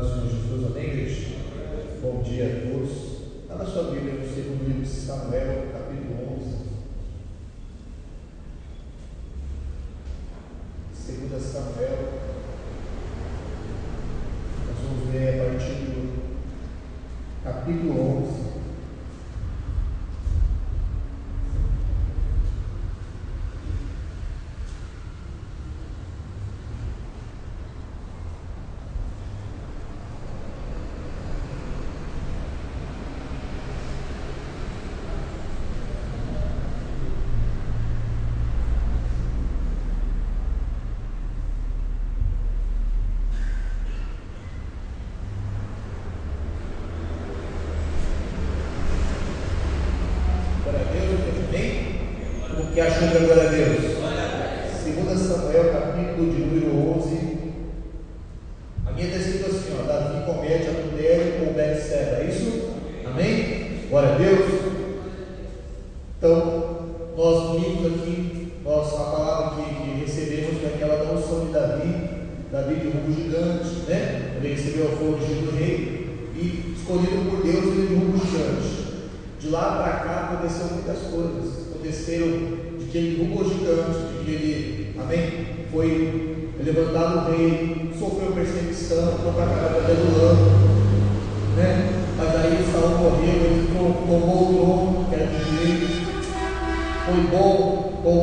do Senhor Jesus, amém, igreja? Bom dia a todos. Está na sua Bíblia, no segundo livro de Samuel, capítulo 11. 2 Samuel, nós vamos ler a partir do capítulo 11. Que achou de glória a Deus? 2 Samuel, capítulo de número 11. A minha está escrito assim, ó: Davi comete adultério com Betseba, é isso? Amém? Glória a Deus. Então, nós vimos aqui, a palavra que recebemos é aquela da unção de Davi derruba o gigante, né? Ele recebeu a fogo do rei e, escolhido por Deus, ele derruba o gigante. De lá para cá aconteceram muitas coisas. Aconteceram de que ele derrubou o gigante, de que ele, amém, foi levantado o rei, sofreu perseguição, foi para a casa Adulão, né? Mas aí Saul morreu, ele tomou o trono, que era de direito, foi bom com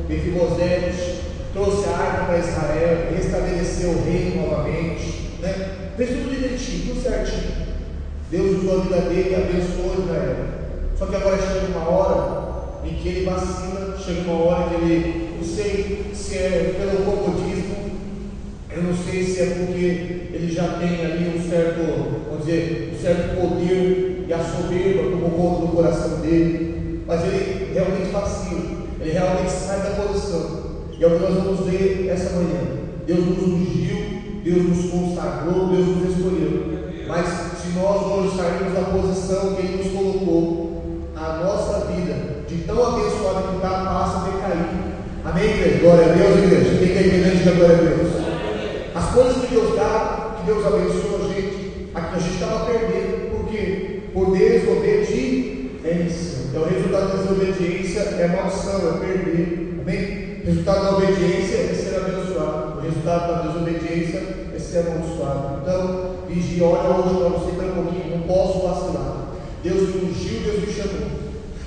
Mefibosete, trouxe a arca para Israel, restabeleceu o reino novamente, né? Fez tudo direitinho, tudo certinho. Deus usou a vida dele e abençoou Israel. Só que agora chega uma hora em que ele vacila, chega uma hora que ele, não sei se é pelo comodismo, eu não sei se é porque ele já tem ali um certo, vamos dizer, um certo poder e a soberba tomou conta do coração dele, mas ele realmente vacila, ele realmente sai da posição. E é o que nós vamos ver essa manhã. Deus nos ungiu, Deus nos consagrou, Deus nos escolheu. Mas se nós hoje sairmos da posição que Ele nos colocou, a nossa vida, de tão abençoada que está, passa a decair. Amém, igreja? Glória a Deus, igreja. Quem quer entender, diga glória a Deus. As coisas que Deus dá, que Deus abençoa a gente, aqui a gente estava perdendo. Por quê? Por desobediência. Então o resultado da desobediência é maldição, é perder. Amém? O resultado da obediência é ser abençoado. O resultado da desobediência é ser amaldiçoado. Então, vigia, olha hoje para você para um pouquinho. Não posso vacilar. Deus me ungiu, Deus me chamou.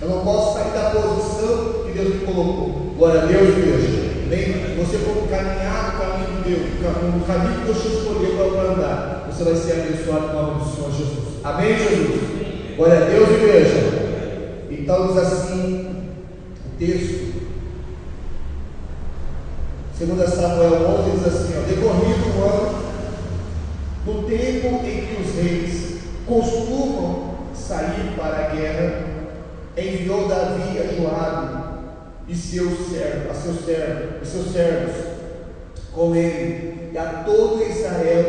Eu não posso sair da posição que Deus me colocou. Glória a Deus, igreja. Bem, você for caminhar no caminho de Deus, no caminho que Deus te escolheu para andar, você vai ser abençoado no nome do Senhor Jesus. Amém, Jesus? Glória a Deus, igreja. Então diz assim o texto. 2 Samuel 11 diz assim, ó: decorrido o ano, no tempo em que os reis costumam sair para a guerra, enviou Davi a Joabe e seus servos com ele e a todo Israel,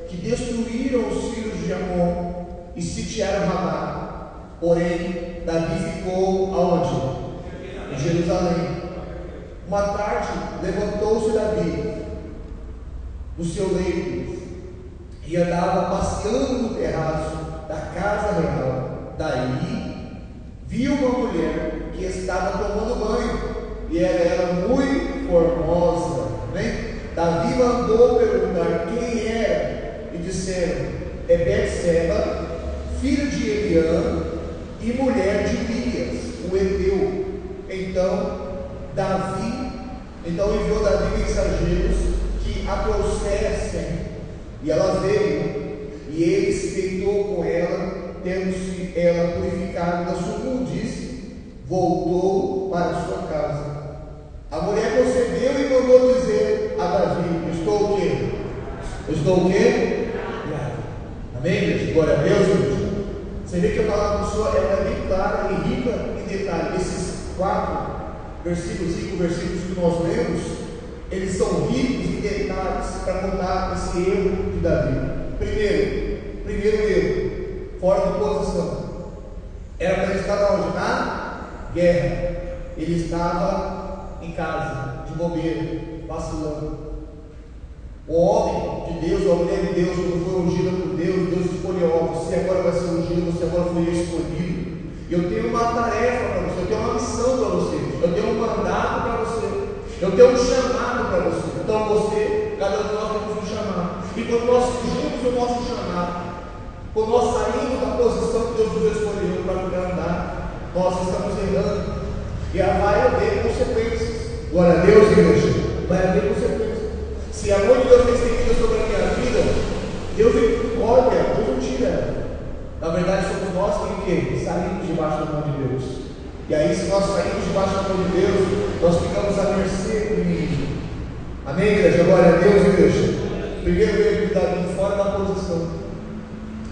que destruíram os filhos de Amon e sitiaram Ramá. Porém, Davi ficou aonde? Em Jerusalém. Uma tarde, levantou-se Davi do seu leito e andava passeando no terraço da casa real. Daí viu uma mulher que estava tomando banho e era ela muito formosa, né? Davi mandou perguntar quem era e disseram: é Betseba, filha de Eliã e mulher de Urias, o heteu. Então enviou Davi mensageiros que a trouxessem, e ela veio, e ele se deitou com ela, tendo-se ela purificado da sua imundice, voltou para sua casa. A mulher concebeu e mandou dizer a Davi: estou o quê? Grávida. Amém, igreja? Glória a Deus, igreja. Você vê que a palavra do Senhor é bem clara e rica em detalhes. Esses 5 versículos que nós lemos, eles são ricos em detalhes para contar esse erro de Davi. Primeiro erro, fora de posição. Era para ele estar onde? Na guerra. Ele estava em casa, de bobeira, vacilando. O homem de Deus, a mulher de Deus, quando foi ungida por Deus, Deus escolheu: você agora vai ser ungido, você agora foi escolhido. Eu tenho uma tarefa para você, eu tenho uma missão para você, eu tenho um mandato para você, eu tenho um chamado para você. Então você, cada um de nós temos um chamado. E quando nós fugimos o nosso chamado, quando nós saímos da posição que Deus nos escolheu para andar, nós estamos errando. E vai haver consequências. Glória a Deus, igreja. Vai haver consequências. Se a mão de Deus tem estendida sobre a minha vida, Deus olha, Deus não tira. Na verdade, somos nós que saímos debaixo da mão de Deus. E aí, se nós saímos debaixo da mão de Deus, nós ficamos à mercê do inimigo. Amém, igreja? Glória a Deus, igreja. Primeiro erro de Davi, fora da posição.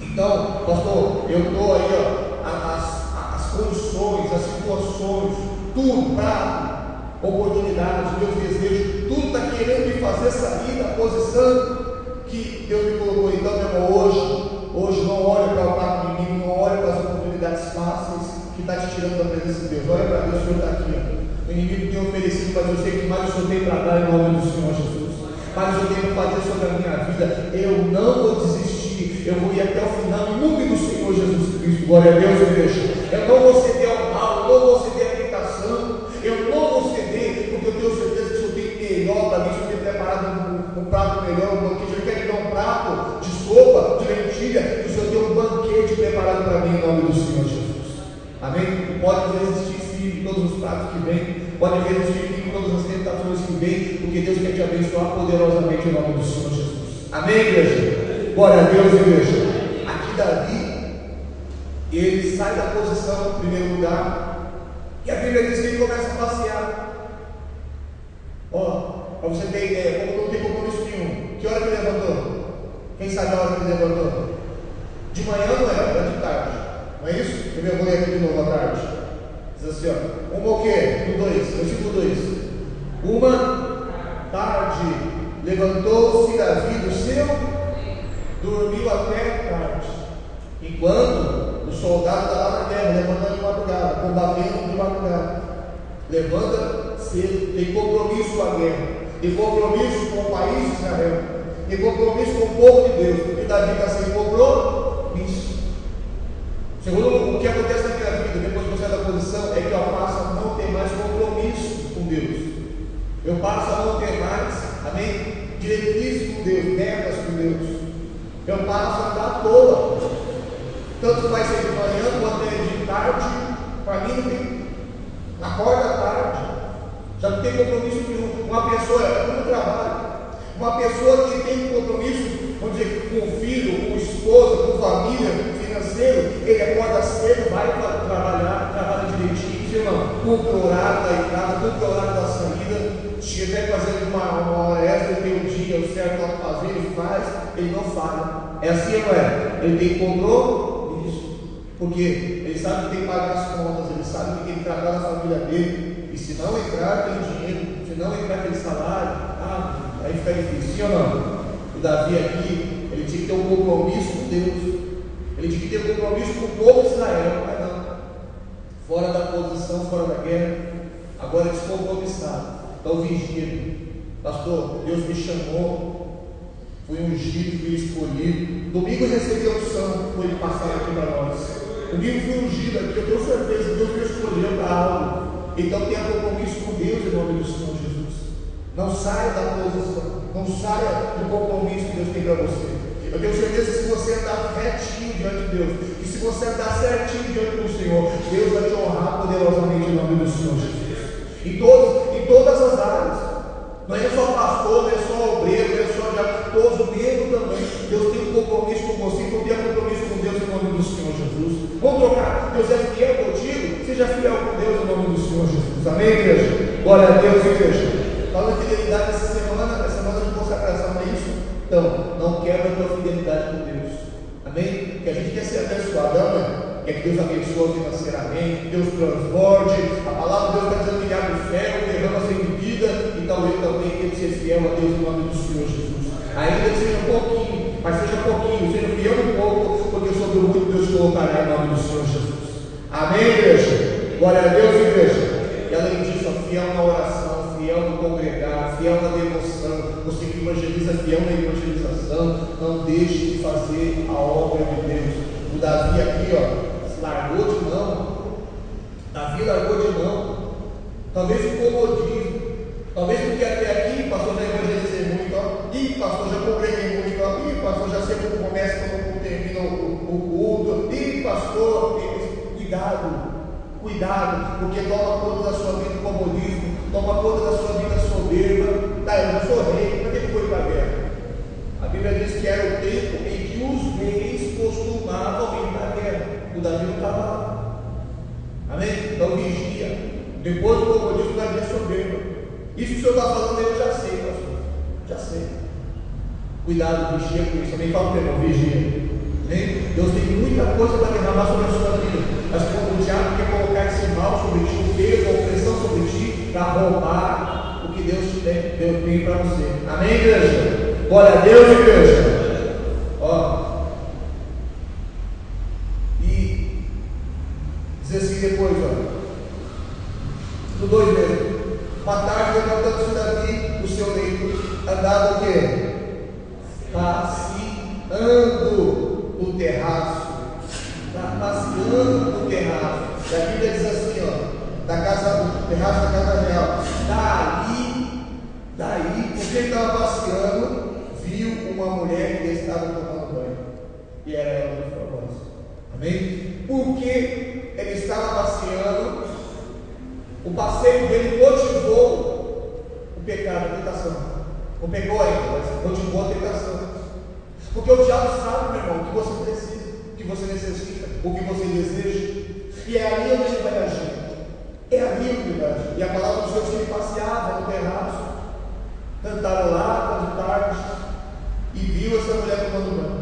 Então, pastor, eu estou aí, as condições, as situações, tudo, prato, oportunidades, meus desejos, tudo está querendo me fazer sair da posição que Deus me colocou. Então, meu irmão, hoje não olhe para o prato do inimigo, não olhe para as oportunidades fáceis que está te tirando da presença de Deus. Olha para Deus, o Senhor está aqui. O inimigo tem oferecido, mas eu sei que mais o Senhor tem para dar em nome do Senhor Jesus. Mas eu tenho que fazer sobre a minha vida. Eu não vou desistir, eu vou ir até o final em nome do Senhor Jesus Cristo. Glória a Deus, igreja. Eu não vou ceder ao mal, eu não vou ceder à tentação, eu não vou ceder, porque eu tenho certeza que o Senhor tem melhor para mim. O Senhor tem preparado um prato melhor, um banquete. Eu quero dar um prato de sopa, de lentilha, que o Senhor tem um banquete preparado para mim em nome do Senhor Jesus. Amém? Pode resistir sim todos os pratos que vêm, pode resistir sim todas as tentações que vêm, porque Deus quer te abençoar poderosamente em nome do Senhor Jesus. Amém, igreja? Glória a Deus, igreja. Aqui Davi, ele sai da posição em primeiro lugar, e a Bíblia diz que ele começa a passear. Para você ter ideia, como não tem compromisso nenhum, que hora que ele levantou? Quem sabe a hora que ele levantou? De manhã não era de tarde, não é isso? Eu vou ler aqui de novo à tarde. Diz assim, uma o quê? No 2, versículo 2. Uma tarde levantou-se Davi do seu, dormiu até tarde, enquanto o soldado está lá na guerra, levantando de madrugada, combatendo de madrugada. Levanta cedo, tem compromisso com a guerra, tem compromisso com o país de Israel, tem compromisso com o povo de Deus. E Davi está sem compromisso. Segundo o que acontece na minha vida, depois que eu saio da posição, é que eu passo a não ter mais compromisso com Deus. Eu passo a não ter mais, amém, diretrizes com Deus, metas com Deus. Eu passo a andar à toa. Tanto vai ser de manhã quanto é de tarde. Para mim não tem. Acorda à tarde, já não tem compromisso nenhum. Uma pessoa, no trabalho, uma pessoa que tem compromisso, vamos dizer, com o filho, com esposa, com família, financeiro, ele acorda cedo, vai trabalhar, trabalha direitinho, irmão, cumpre o horário da entrada, cumpre o horário da saída. Se tiver fazendo uma hora extra, tem um dia o certo para fazer, ele faz, ele não falha. É assim, não é? Ele tem compromisso, porque ele sabe que tem que pagar as contas, ele sabe que tem que tratar da família dele, e se não entrar, tem dinheiro, se não entrar, tem salário, aí fica difícil, sim ou não? O Davi aqui, ele tinha que ter um compromisso com Deus, ele tinha que ter um compromisso com o povo de Israel, mas não, fora da posição, fora da guerra, agora descompromissado. Então vigia, pastor, Deus me chamou, fui ungido, fui escolhido. Domingo eu recebi a unção, foi passado aqui para nós. Domingo fui ungido aqui, eu tenho certeza que Deus me escolheu para algo. Então tenha compromisso com Deus em nome do Senhor Jesus. Não saia da posição, não saia do compromisso que Deus tem para você. Eu tenho certeza que se você andar retinho diante de Deus, e se você andar certinho diante do Senhor, Deus vai te honrar poderosamente em nome do Senhor Jesus. Em todas as áreas. Não é só pastor, não é só obreiro, não é só diácono, membro também. Deus tem um compromisso com você, então tenha compromisso com Deus em nome do Senhor Jesus. Vamos trocar. Deus é fiel contigo, seja fiel com Deus em nome do Senhor Jesus. Amém, igreja? Glória a Deus, igreja. Falando de fidelidade essa semana de consagração, não é isso? Então, não quebra a tua fidelidade com Deus. Amém? Porque a gente quer ser abençoado, não é? Quer que Deus abençoe financeiramente, que Deus transborde. A palavra de Deus está dizendo que abre o ferro, derrama sem medida. Então eu também tenho que ser fiel a Deus em nome do Senhor Jesus. Ainda que seja um pouquinho, mas seja pouquinho, seja fiel um pouco, porque sobre o muito Deus colocará em nome do Senhor Jesus. Amém, igreja? Glória a Deus, igreja. E além disso, fiel na oração, fiel fiel no congregar, fiel na devoção, você que evangeliza, fiel na evangelização, não deixe de fazer a obra de Deus. O Davi aqui, ó, largou de mão. Davi largou de mão. Talvez o comodismo, talvez porque até aqui, pastor, já evangelizei muito, ó. Ih, pastor, já congreguei muito, ó. Ih, pastor, já sei como começa, como termina o culto. Ih, pastor, cuidado, porque toma conta da sua vida o comodismo, toma conta da sua vida soberba. Tá, eu não sou rei, para que foi para a guerra? A Bíblia diz que era o tempo em que os reis costumavam ir para a guerra. O Davi não estava lá. Amém? Então vigia. Depois do comodismo, Davi é soberba. Isso que o senhor está falando, eu já sei, pastor. Já sei. Cuidado, vigia com isso. Também fala para o irmão, vigia. Amém? Deus tem muita coisa para derramar sobre a sua vida. Mas quando o diabo quer colocar esse mal sobre ti, o peso, a opressão sobre ti, para roubar o que Deus tem para você. Amém, igreja? Glória a Deus, igreja. Ó. E diz assim depois, ó. No 2 mesmo. Uma tarde, levantando-se Davi do seu leito, andava o quê? Passeando no terraço. Passeando no terraço. E a Bíblia diz assim, ó, do terraço da casa real. Daí, porque ele estava passeando, viu uma mulher que estava tomando banho. E era ela muito famosa. Amém? Porque ele estava passeando, o passeio dele motivou o pecado, a tentação. Não pegou ainda, mas motivou a tentação. Porque o diabo sabe, meu irmão, o que você precisa, o que você necessita, o que você deseja. E é ali onde ele vai agir. É ali onde ele vai agir. E a palavra dos Senhor diz que ele passeava no terraço, cantarolava de tarde, e viu essa mulher tomando banho.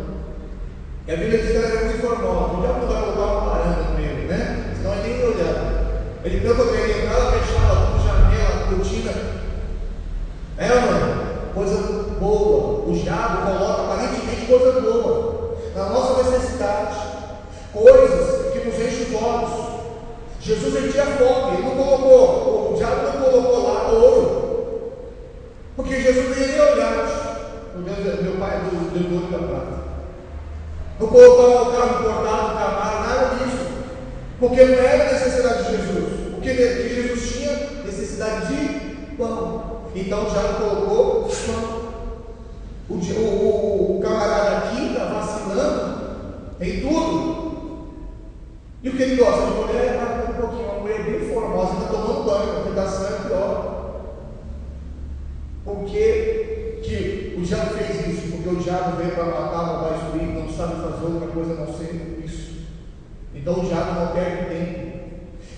E a Bíblia diz que ela era muito formosa. O diabo não vai colocar uma varanda no meio, né? Senão ele nem ia olhar. Ele ele entrava, fechava tudo, janela, cortina. É, mano? Coisa boa. O diabo coloca aparentemente coisa boa na nossa necessidade, coisas que nos enchem os olhos. Jesus ele tinha fome, ele não colocou, o diabo não colocou lá ouro, porque Jesus não ia nem olhar. Meu pai é do ouro da prata. Não colocou o carro importado, o Camaro, nada disso, porque não era necessidade de Jesus. O que Jesus tinha? Necessidade de pão. Então já colocou pão. O camarada aqui está vacilando em tudo. E o que ele gosta de mulher? Um pouquinho, uma mulher bem formosa, está tomando banho, porque está sangue, ó. Por que o diabo fez isso? Porque o diabo veio para matar, roubar e destruir, não sabe fazer outra coisa a não ser isso. Então o diabo não perde tempo.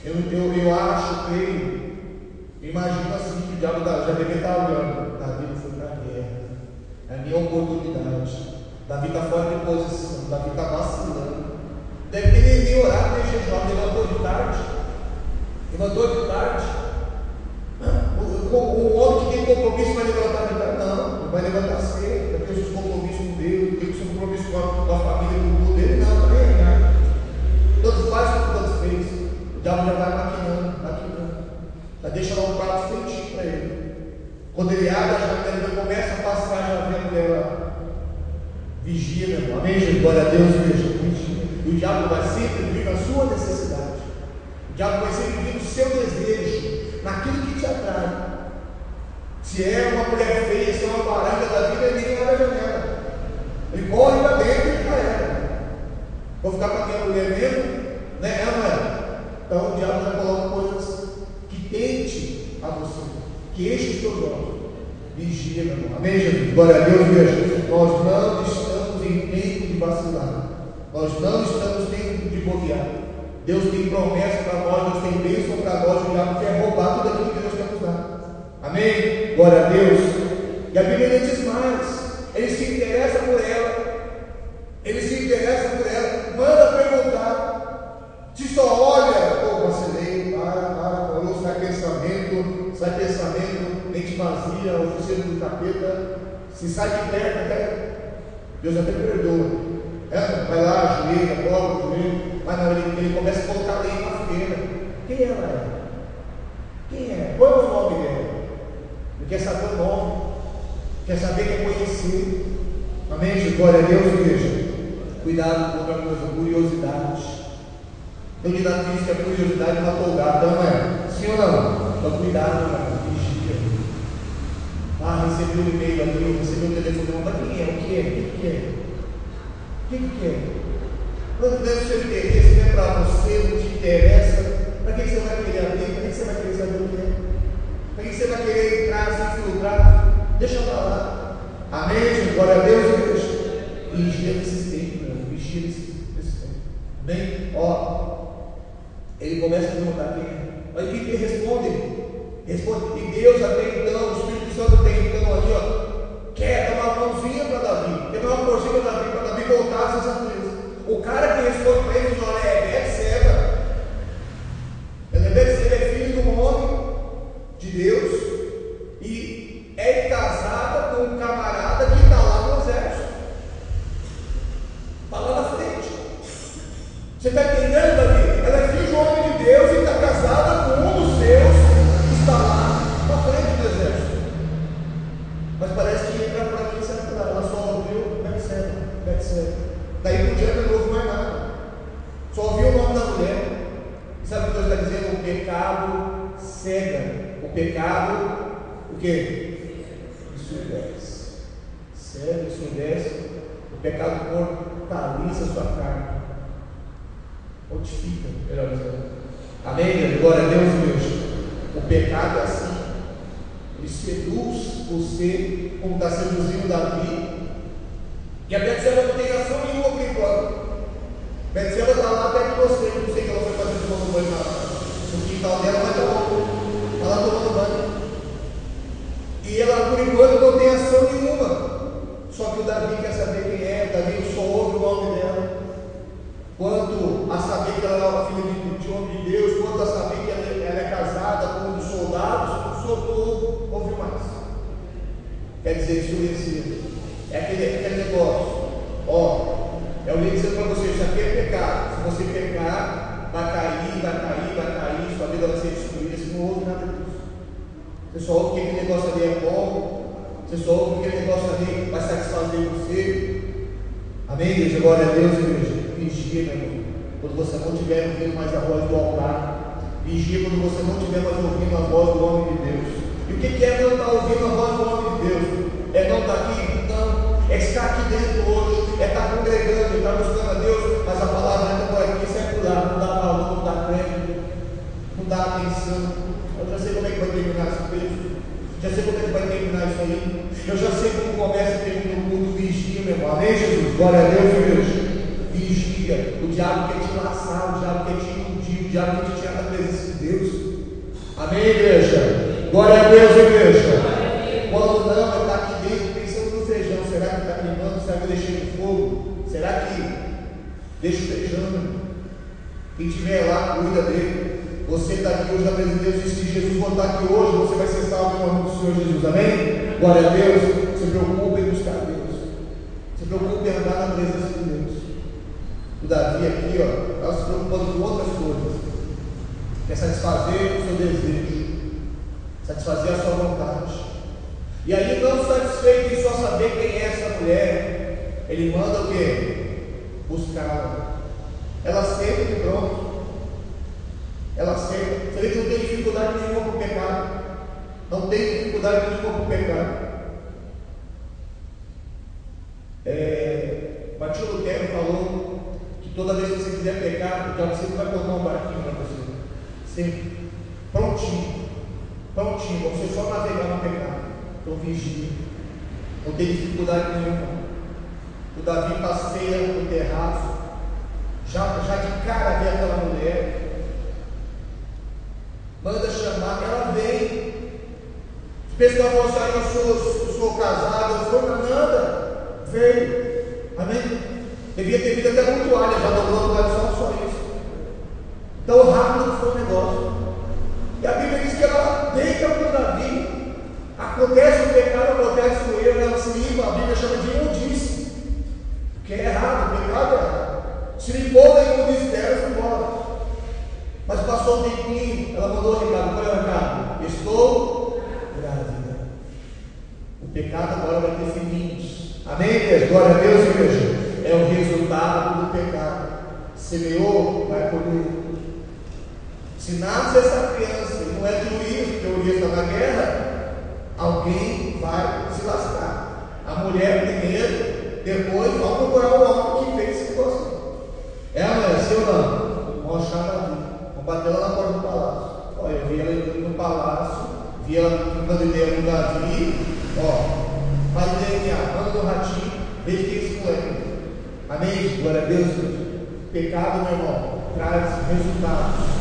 Eu acho, creio, imagino assim que o diabo já deveria estar olhando. Davi não foi para a guerra, é a minha oportunidade. Davi está fora de posição, Davi está vacilando. Deve ter nem orado, nem jejuado, levantou de tarde. O homem que tem compromisso vai levantar de tarde? Não vai levantar cedo, porque os seus compromissos com Deus, tem o seu compromisso com a família, com o mundo dele, não, também é nada. Tanto faz como tanto fez. O diabo já vai maquinando. Já deixa lá um prato feitinho para ele. Quando ele abre a janela, ele começa a passar, já vê a mulher lá. Vigia, meu irmão. Amém, gente? Glória a Deus, vigia. E o diabo vai sempre vir na sua necessidade. O diabo vai sempre vir no seu desejo, naquilo que te atrai. Se é uma mulher feia, se é uma baranga da vida, ele nem abre a janela. Ele corre para dentro e já era. Vou ficar com aquela mulher mesmo? Né? Não é? Então o diabo já coloca coisas que tente a você, que enche os teus olhos. Vigia, meu irmão. Amém, Jesus? Glória a Deus, igreja. Nós não estamos em tempo de vacilar. Nós não estamos em tempo de bobear. Deus tem promessa para nós, Deus tem bênção para nós. O diabo quer roubar tudo aquilo que Deus quer nos dar. Amém? Glória a Deus. E a Bíblia diz mais: ele se interessa por ela. Manda perguntar. Se só olha, vacilei, falou, sai pensamento, mente vazia, oficina do capeta. Se sai de perto, até Deus até perdoa. Vai lá, ajoelha, dobra o joelho, mas não, ele começa a colocar lei na fogueira. Quem ela é? Quem é? Qual é o nome dela? quer saber o nome, quer saber, quer conhecer. Amém, gente? Glória a Deus, igreja. Cuidado com outra coisa, curiosidade. Eu digo na que a curiosidade matou o gato, não é? Sim ou não? Então cuidado, irmão, vigia. Recebi um e-mail ali, recebi um telefone, mas quem é? O que é? O que é? Quando deve ser interesse, não é para você, não te interessa. Para que você vai querer abrir? Para que você vai querer saber o que é? Para que você vai querer entrar, se filtrar? Deixa para lá. Amém, gente? Glória a Deus, igreja. Vigia nesses tempos, vigia nesses tempos. Amém? Ele começa a perguntar quem é. Mas quem responde? E Deus até então, o Espírito Santo até então ali, quer dar uma mãozinha para Davi, quer dar uma forcinha para Davi voltar a essa natureza. O cara que responde para ele diz: olha, é Betseba. Ele é filho de um homem de Deus e é casada com um camarada que está lá no exército. Está lá na frente. Você está entendendo, Davi? Ela é filha de um homem de Deus e está casada com um dos seus que está lá na frente do exército. Mas parece que entrar por aqui certo nada. Ela só ouviu Betseba. Daí por diante não houve mais nada. Só ouviu o nome da mulher. E sabe o que Deus está dizendo? O pecado cega. O pecado, o quê? Ensurdece. Cega, ensurdece. O pecado fortalece a sua carne. Mortifica, melhor dizendo. Amém? Glória a Deus, Deus. O pecado é assim. Ele seduz você, como está seduzindo Davi. E a Betseba não tem ação nenhuma por enquanto. Betseba está lá até que você, não sei que ela foi fazer tomando banho no quintal dela, mas está lá. Ela tomando banho. E ela, por enquanto, não tem ação nenhuma. Só que o Davi quer saber quem é. O Davi só ouve o nome dela. Quanto a saber que ela é uma filha de homem de Deus, quanto a saber que ela é casada com um dos soldados, não ouve mais. Quer dizer, escurecido. É aquele negócio. É o dizendo para você: isso aqui é pecado. Se você pecar, vai cair, sua vida vai ser destruída. Você não ouve nada disso. Você só ouve que aquele negócio ali é bom. Você só ouve que aquele negócio ali vai satisfazer você. Amém, igreja? Glória a Deus, igreja. Vigia, meu irmão. Quando você não estiver ouvindo mais a voz do altar. Vigia quando você não estiver mais ouvindo a voz do homem de Deus. E o que é não estar ouvindo a voz do homem de Deus? É não estar aqui? Não. É estar aqui dentro hoje. É estar congregando, estar buscando a Deus. Mas a palavra entra por aqui, sai por lá. Não dá valor, não dá crédito, não dá atenção. Eu já sei como é que vai terminar esse texto. Já sei como é que vai terminar isso aí. Eu já sei como começa e termina o mundo. Vigia, meu irmão. Amém, Jesus? Glória a Deus, igreja. Vigia. O diabo quer te laçar, o diabo quer te iludir, o diabo quer te tirar da presença de Deus. Amém, igreja? Glória a Deus, igreja. Quando não, eu estou aqui dentro pensando no feijão. Será que está queimando? Será que eu deixei no fogo? Será que deixa o feijão? Quem estiver lá, cuida dele. Você está aqui hoje na presença de Deus. E se Jesus voltar aqui hoje, você vai ser salvo em nome do Senhor Jesus. Amém? Glória a Deus. Se preocupe em buscar Deus. Se preocupe em andar na presença de Deus. O Davi aqui, está se preocupando com outras coisas. Quer satisfazer o seu desejo, satisfazer a sua vontade. E aí, não satisfeito em só saber quem é essa mulher, ele manda o quê? Buscá-la. Ela aceita de pronto. Ela aceita. Você vê que não tem dificuldade nenhuma com o pecado. Não tem dificuldade nenhuma com o pecado. Martinho Lutero falou que toda vez que você quiser pecar, o diabo sempre vai colocar um barquinho para você. Sempre. Prontinho. Você só navegar no pecado. Então vigia. Não tem dificuldade nenhuma. O Davi passeia no terraço. Já de cara vê aquela mulher. Manda chamar, ela vem. Os pessoal vão sair, eu sou casado, eu sou nada. Veio. Amém? Devia ter vindo até com toalha, já dobrou a toalha, só isso. Tão rápido que foi o negócio. E a Bíblia diz que ela deita para o Davi. Acontece o pecado, acontece o erro, ela se limpa. A Bíblia chama de imundice. Que é errado, o pecado é errado. Se limpou da imundice dela, foi embora. Mas passou um tempinho, ela mandou o recado. Qual é o recado? Estou grávida. pecado agora vai ter filhinhos. Amém, igreja? Glória a Deus, igreja. É o resultado do pecado. Semeou, vai colher. Se nasce essa criança e não é de Urias, porque Urias está na guerra, alguém vai se lascar. A mulher primeiro, depois vai procurar o homem que fez essa situação. Ela é seu não. Vamos achar Davi. Vamos bater lá na porta do palácio. Olha, eu vi ela entrando no palácio, vi ela trocando ideia com Davi. Ó, faz DNA, manda no ratinho, veja quem é esse moleque. Amém? Glória a Deus. Pecado, meu irmão, traz resultados.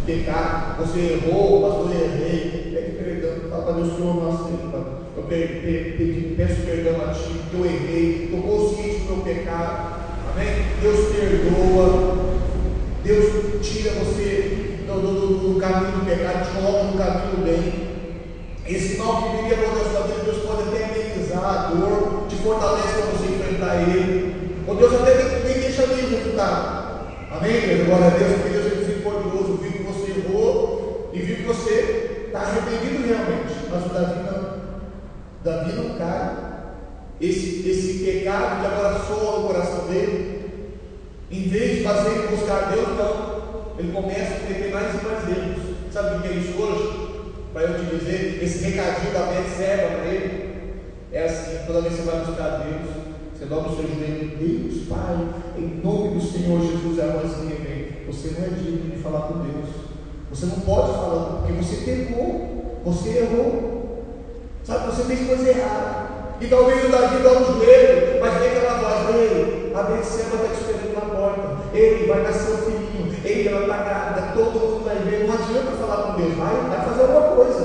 Pecado, você errou, pastor, eu errei, pede perdão, fala para Deus, Senhor, nossa, eu peço perdão a Ti, que eu errei, estou consciente do meu pecado, amém? Deus perdoa, Deus tira você do caminho do pecado, te coloca no caminho do bem. Esse mal que viria contra a sua vida, Deus pode até amenizar a dor, te fortalece para você enfrentar ele, ou Deus até nem deixa ali o resultado, amém, igreja? Glória a Deus, porque Deus é misericordioso, viu que você errou e viu que você está arrependido realmente, mas o Davi não. Davi não cai. Esse pecado que agora soa no coração dele, em vez de fazer ele buscar Deus, não, ele começa a cometer mais e mais erros. Sabe o que é isso hoje? Para eu te dizer, esse recadinho da Betseba para ele é assim: toda vez que você vai buscar Deus, você dobra o seu joelho, Deus, Pai, em nome do Senhor Jesus, a voz que vem. Você não é digno de falar com Deus. Você não pode falar, porque você pecou, você errou, sabe, você fez coisa errada. E talvez o Davi dá um joelho, mas vem aquela voz: ei, a Betseba está te esperando na porta, ei, vai nascer um filhinho, ei, ela está grávida, todo mundo vai ver. Não adianta falar com Deus, vai fazer alguma coisa,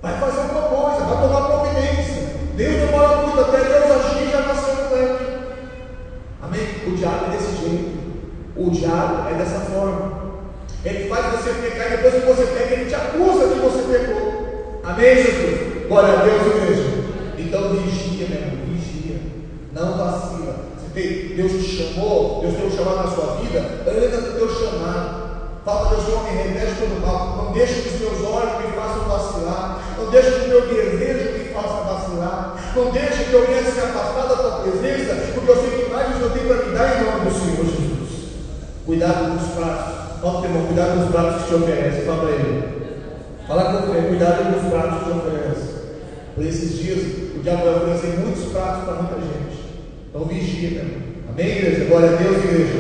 vai fazer alguma coisa, vai tomar providência. Deus demora muito, até Deus agir, já nasceu um moleque. Amém? O diabo é desse jeito, o diabo é dessa forma. Ele faz você pecar e depois que você peca, ele te acusa que você pecou. Amém, Jesus? Glória a Deus, igreja. Então vigia, meu irmão, vigia. Não vacila. Deus te chamou, Deus tem um chamado na sua vida, anda no teu chamado. Fala para Deus: Senhor, me reveste todo mal. Não deixe que os meus olhos me façam vacilar. Não deixe que o meu desejo me faça vacilar. Não deixe que eu venha se afastar da tua presença, porque eu sei que mais o Senhor tem para me dar em nome do Senhor Jesus. Cuidado com os pratos. Fala para o irmão: cuidado com os pratos que te oferece. Fala para ele. Fala com ele: cuidado com os pratos que te oferece. Por esses dias, o diabo vai oferecer muitos pratos para muita gente. Então vigia, meu irmão. Amém, igreja? Glória a Deus, igreja.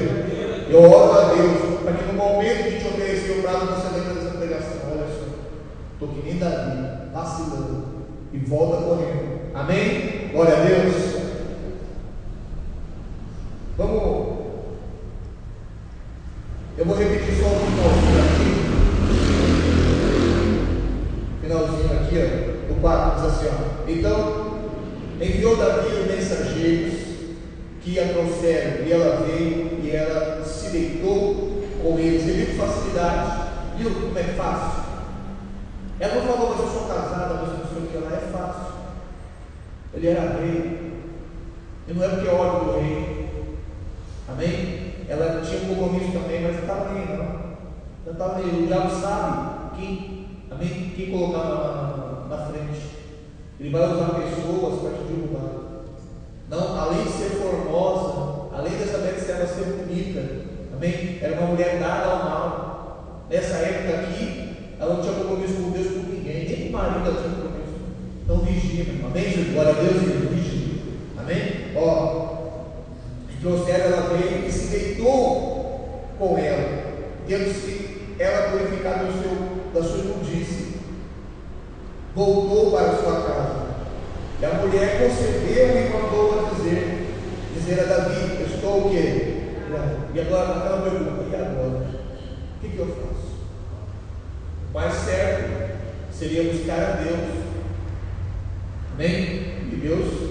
Eu oro a Deus para que no momento de te oferecer o prato, você lembra dessa pregação: olha só, estou que nem Davi, vacilando, e volta correndo. Amém? Glória a Deus. Vamos. Eu vou repetir só um finalzinho aqui, ó, do 4, diz assim, ó: então enviou Davi os mensageiros que a trouxeram, e ela veio e ela se deitou com eles. Ele viu com facilidade. Viu como é fácil? Ela não falou: mas eu sou casada, mas eu não sei o que. Ela é fácil. Ele era rei, e não é porque é ordem do rei. Amém? Ela tinha um compromisso também, mas não estava nem, não. Não estava nem. O diabo sabe quem, amém? Quem colocar na frente. Ele vai usar pessoas para te derrubar. Não, além de ser formosa, além dessa Betseba ser bonita, amém? Era uma mulher dada ao mal. Nessa época aqui, ela não tinha compromisso com Deus, com ninguém, nem com o marido ela tinha compromisso. Então vigia, meu irmão. Amém, Jesus? Glória a Deus, vigia. Amém? Ó, trouxeram, ela veio e se deitou com ela, tendo-se ela purificado da sua imundície. Voltou para a sua casa. E a mulher concebeu e mandou a dizer a Davi: eu estou o quê? E agora ela pergunta: e agora? O que eu faço? O mais certo seria buscar a Deus. Amém? E Deus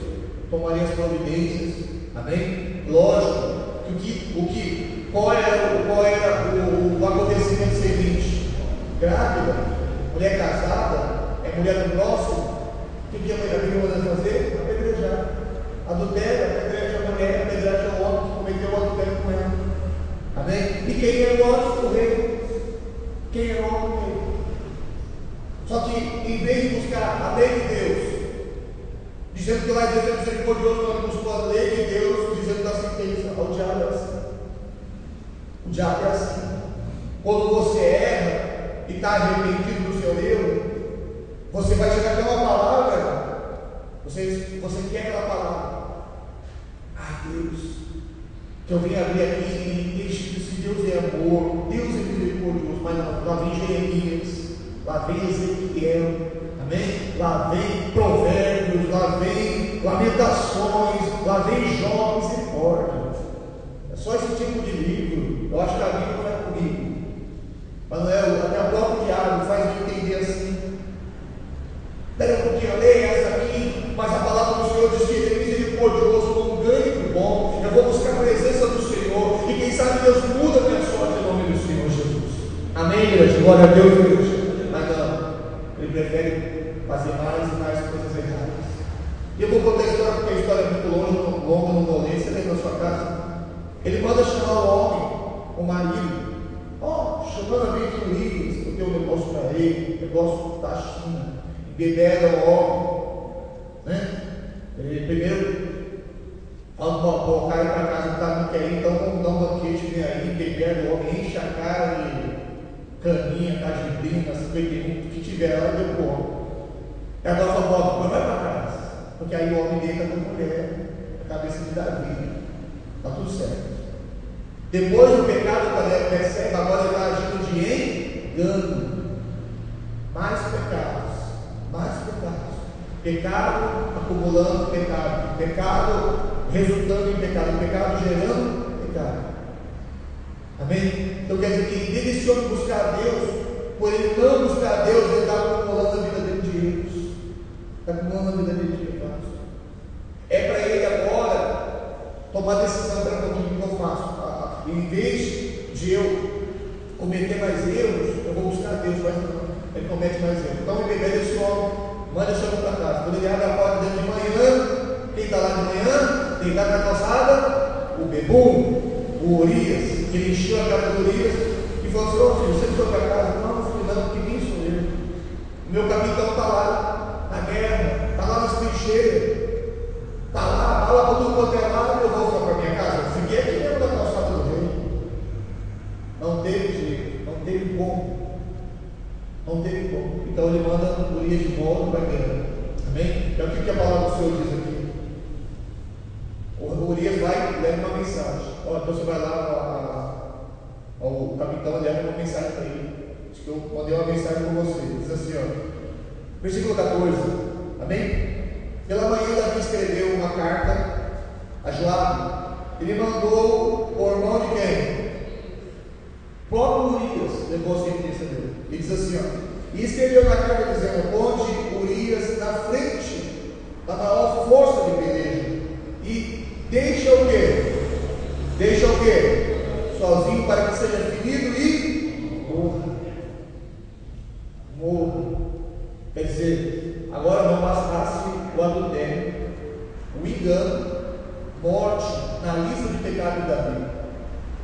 tomaria as providências. Amém? Lógico que qual era o acontecimento seguinte? Grávida, mulher casada, é mulher do próximo. O que a mulher manda fazer? Apedrejar. Adultério, apedreja a mulher, apedreja o homem que cometeu o adultério com ela. Amém? E quem é o homem? O rei. Quem é o homem? O rei. Só que em vez de buscar a lei de Deus, dizendo que lá Deus é misericordioso, nós buscamos a lei de Deus, dizendo da sentença. O diabo é assim. O diabo é assim. Quando você erra e está arrependido do seu erro, você vai chegar com uma palavra, você quer aquela palavra. Ah, Deus, que eu venho abrir aqui e deixe se Deus é amor, Deus é misericordioso, mas não, lá vem Jeremias, lá vem Ezequiel, amém? Lá vem Provérbios, lá vem Lamentações, lá vem Jó, misericórdia. É só esse tipo de livro. Eu acho que a Bíblia não é comigo. Manuel, até o próprio diabo faz eu entender assim. Espera um pouquinho, leia essa aqui, mas a palavra do Senhor diz que Ele é misericordioso, com ganho do bom. Eu vou buscar a presença do Senhor, e quem sabe Deus muda a minha sorte em nome do Senhor Jesus. Amém, igreja? Glória a Deus, igreja. Mas não, Ele prefere fazer mais e mais coisas erradas. E eu vou contar a história, porque a história é muito longa, não vou ler. Você lembra na sua casa? Ele manda chamar o homem, o marido. Chamando a vez do Urias, porque o negócio para ele, o negócio da China, beberam o homem, né? Ele primeiro fala para o cara ir para casa, tá, não quer ir, então vamos dar um banquete, vem aí, beberam o homem, enche a cara de caninha, cajibrina, 51, o que tiver lá, deu para o homem. E agora fala, vai para casa, porque aí o homem deita com a mulher, a cabeça de Davi, está tudo certo. Depois do pecado, quando ele percebe, agora ele está agindo de engano. Mais pecados. Pecado acumulando pecado. Pecado resultando em pecado. Pecado gerando pecado. Amém? Então quer dizer que ele deliciou buscar a Deus. Por ele não buscar a Deus, ele está acumulando a vida dele de erros. Está acumulando a vida dele de pecados. É para ele agora tomar decisão para o que eu faço. Em vez de eu cometer mais erros, eu vou buscar Deus, mas não, ele comete mais erros. Então, ele bebe esse homem, manda esse homem para casa. Quando ele abre a porta dentro de manhã, quem está lá de manhã, deitado na calçada, o bebum, o Urias, que ele encheu a cara do Urias e falou assim: filho, você foi para casa? Não, filho, não, que quem sou eu? O meu capitão está lá na guerra, está lá nas trincheiras, está lá para tudo quanto é lado, eu vou ficar para minha casa. Eu fiquei aqui mesmo na calçada do rei. Não teve jeito, não teve como. Então ele manda o Urias de volta para a guerra. Amém? Então o que a palavra do Senhor diz aqui? O Urias vai e leva uma mensagem. Então você vai lá ao capitão e leva uma mensagem para ele. Acho que eu mandei uma mensagem para você. Diz assim, versículo 14. Amém? Pela manhã Davi escreveu uma carta a Joabe. Ele mandou o irmão de quem? O próprio Urias levou a sentença dele. Ele diz assim, e escreveu na carta dizendo: ponte Urias na frente da maior força de peleja, e deixa o quê? Sozinho, para que seja ferido e morra. Quer dizer, agora não bastasse o adultério, o engano, morte na lista de pecados de Davi.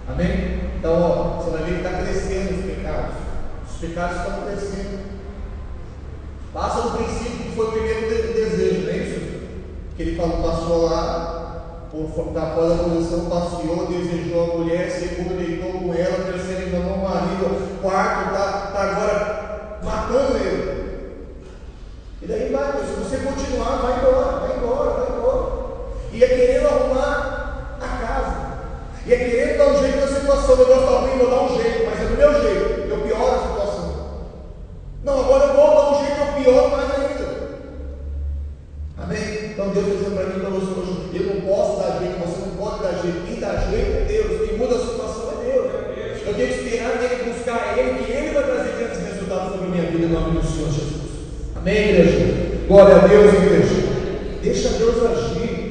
Amém? Então, você vai ver que está crescendo os pecados. Os pecados estão crescendo. Passa do princípio que foi o primeiro desejo, não é isso? Que ele falou, passou lá, da fora da posição, passeou, desejou a mulher, segundo deitou com ela, terceiro enganou o marido, quarto está agora matando ele. E daí vai, se você continuar, vai embora. E é querendo arrumar a casa. E é querendo dar um jeito na situação. O negócio está ruim, vou dar um jeito, mas é do meu jeito. Eu pioro a situação. Não, agora eu vou dar um jeito, eu pioro mais ainda. Amém? Então Deus está dizendo para mim, para você hoje: eu não posso dar jeito, você não pode dar jeito. Quem dá jeito é Deus. Quem muda a situação é Deus. Eu tenho que esperar nele, buscar Ele, que Ele vai trazer grandes resultados sobre a minha vida, em nome do Senhor Jesus. Amém, igreja? Glória a Deus, igreja. Deixa Deus agir.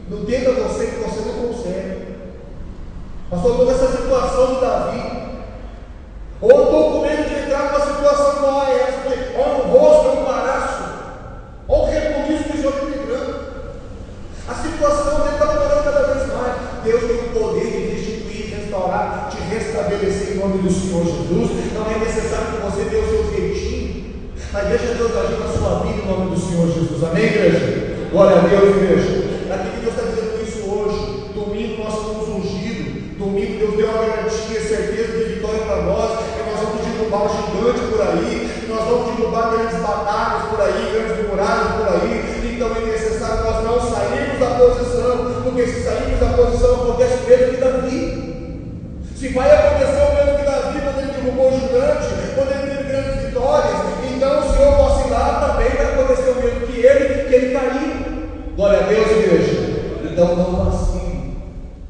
Não tenta você que você não consegue. Pastor, toda essa situação de Davi, ou eu estou com medo de entrar numa situação igual a essa, porque olha o rosto, é um embaraço, olha o rebuliço que o Senhor está livrando. A situação dele está piorando cada vez mais. Deus tem o poder de restituir, restaurar, te restabelecer em nome do Senhor Jesus. Não é necessário que você dê o seu jeitinho, mas deixa Deus agir na sua vida em nome do Senhor Jesus. Amém, igreja? Glória a Deus, igreja. Para que Deus está dizendo isso hoje? Domingo nós fomos ungidos. Domingo Deus deu uma garantia, certeza de vitória para nós. Que nós vamos derrubar um gigante por aí. Que nós vamos derrubar grandes batalhas por aí, grandes muralhas por aí. Então é necessário nós não sairmos da posição. Porque se sairmos da posição, acontece o mesmo que Davi. Se vai acontecer o mesmo que Davi, quando ele derrubou o gigante, quando ele teve grandes vitórias, então se eu vacilar também vai acontecer o mesmo que ele caiu. Glória a Deus, igreja. Então não vacile.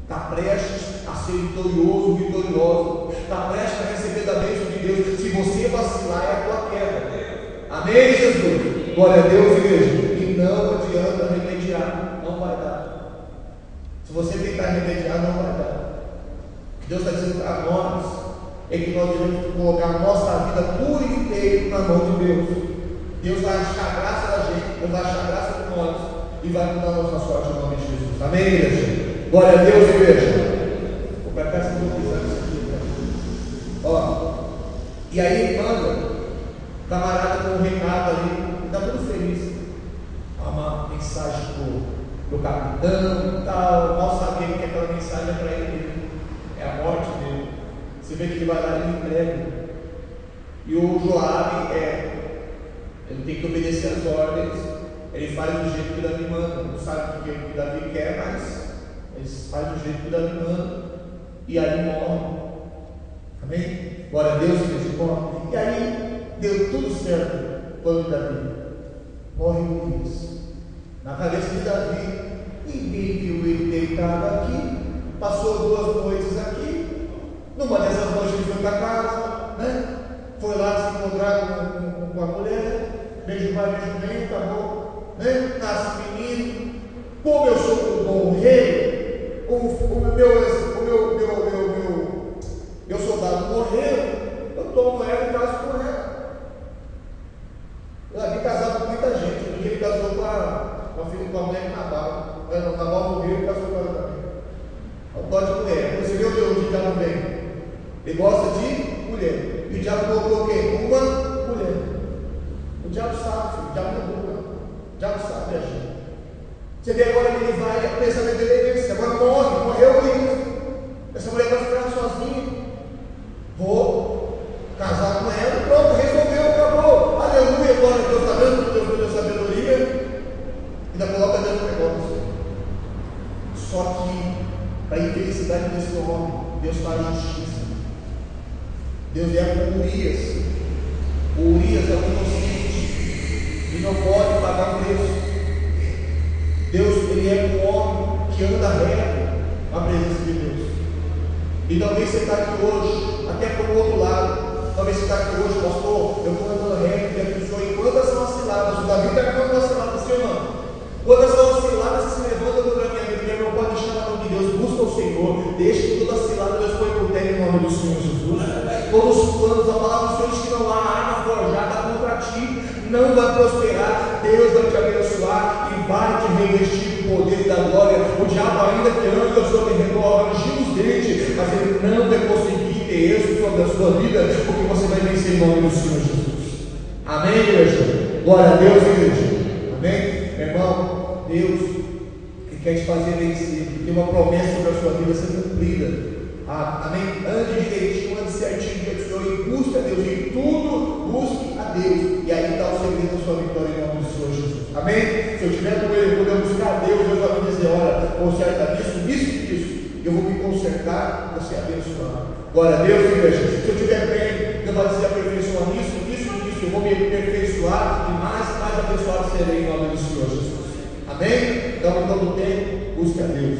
Está prestes a ser vitorioso, vitoriosa. Está prestes a receber da bênção de Deus. Se você vacilar, é a tua queda. Amém, Jesus? Glória a Deus, igreja. E não adianta remediar. Não vai dar. Se você tentar remediar, não vai dar. Deus está dizendo para nós é que nós devemos colocar a nossa vida pura e inteira na mão de Deus. Deus vai achar graça da gente, Deus vai achar graça de nós e vai mudar a nossa sorte em nome de Jesus. Amém, igreja? Glória a Deus, igreja. Vou para cá se não quiser isso aqui. Ó, e aí ele manda camarada com um recado ali, está tudo feliz. Uma mensagem do capitão e tal. Mal sabia que aquela mensagem é para ele. É a morte dele. Você vê que ele vai lá e entrega. E o Joabe ele tem que obedecer às ordens. Ele faz do jeito que Davi manda. Não sabe o que Davi quer, mas ele faz do jeito que Davi manda. E aí morre. Amém? Glória a Deus, que morre. E aí deu tudo certo quando Davi morre Urias. Na cabeça de Davi, ninguém viu ele deitado aqui. Passou 2 noites aqui. Numa dessas noites ele foi para casa, né? Foi lá se encontrar com a mulher. Beijo vai, beijo vem, acabou, né? Nasce menino. Como eu sou um bom rei, meu soldado morreu, eu tomo ela e caso com ela. Eu havia casado com muita gente. Um dia ele casou com a filha com a mulher de Nabal. Nabal morreu e casou com ela também. Não pode mulher. Você vê onde o diabo vem? Ele gosta de mulher. E o diabo colocou o quê? Uma mulher. O diabo sabe, filho. O diabo não é burro. O diabo sabe agir. Você vê agora que ele vai, a pensamento dele é esse. Agora morreu o livro. Essa mulher vai ficar sozinha. Vou casar com ela. Pronto, resolveu, acabou. Aleluia, glória a Deus. Está vendo que Deus deu sabedoria? Ainda coloca Deus no negócio. Só que para a infelicidade desse homem, Deus faz justiça. Deus é com Urias. O Urias é um inocente e não pode pagar um preço. Deus, ele é um homem que anda reto na presença de Deus. E talvez você está aqui hoje, até por outro lado. Talvez você está aqui hoje, pastor, eu estou andando reto e abençoe. E quantas são as ciladas? O Davi está com as ciladas, sim ou não? Quantas são as ciladas que se levantam contra a minha vida? Que não pode deixar na mão de Deus. Busca o Senhor. Deixe que toda cilada Deus põe por terra em nome do Senhor Jesus. Todos os planos, a palavra do Senhor diz que não há arma forjada contra ti. Não vai prosperar. Deus vai te abençoar e vai te revestir do poder e da glória. O diabo ainda que anda ao seu redor, rangindo os dentes, mas ele não vai conseguir ter êxito sobre a sua vida, porque você vai vencer em nome do Senhor Jesus. Amém, igreja? Glória a Deus, igreja. Amém? Meu irmão, Deus que quer te fazer vencer, tem uma promessa sobre a sua vida ser cumprida. Amém? Ande direitinho, ande certinho diante do Senhor e busque a Deus. Em tudo, busque a Deus. E aí está o segredo da sua vitória em nome do Senhor Jesus. Amém? Se eu estiver com ele, quando eu buscar a Deus, Deus vai me dizer: olha, conserta nisso, nisso e nisso. Eu vou me consertar, você é abençoado. Glória a Deus, igreja. Se eu estiver bem, Deus vai dizer: aperfeiçoar nisso, nisso e nisso. Eu vou me aperfeiçoar e mais abençoado serei em nome do Senhor Jesus. Amém? Então, em todo tempo, busque a Deus.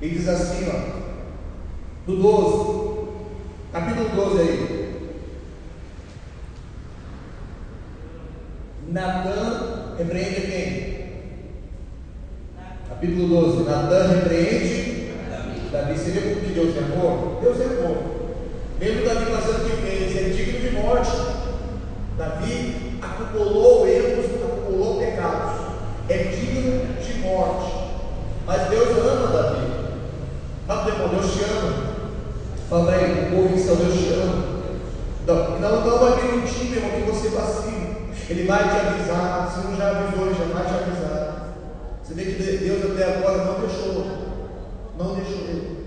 E diz assim, ó. Do 12, capítulo 12 aí. Natã repreende quem? Capítulo 12. Natã repreende Davi. Você vê como que Deus é amor? Deus é amor. Mesmo Davi fazendo o que fez, é digno de morte. Davi acumulou erros, acumulou pecados. É digno de morte. Mas Deus ama Davi. Fala para o irmão, Deus te ama. Fala para ele, o povo Deus te ama. Não vai permitir, meu irmão, que você vacile. Ele vai te avisar. Se não já avisou, ele já vai te avisar. Você vê que Deus até agora não deixou ele.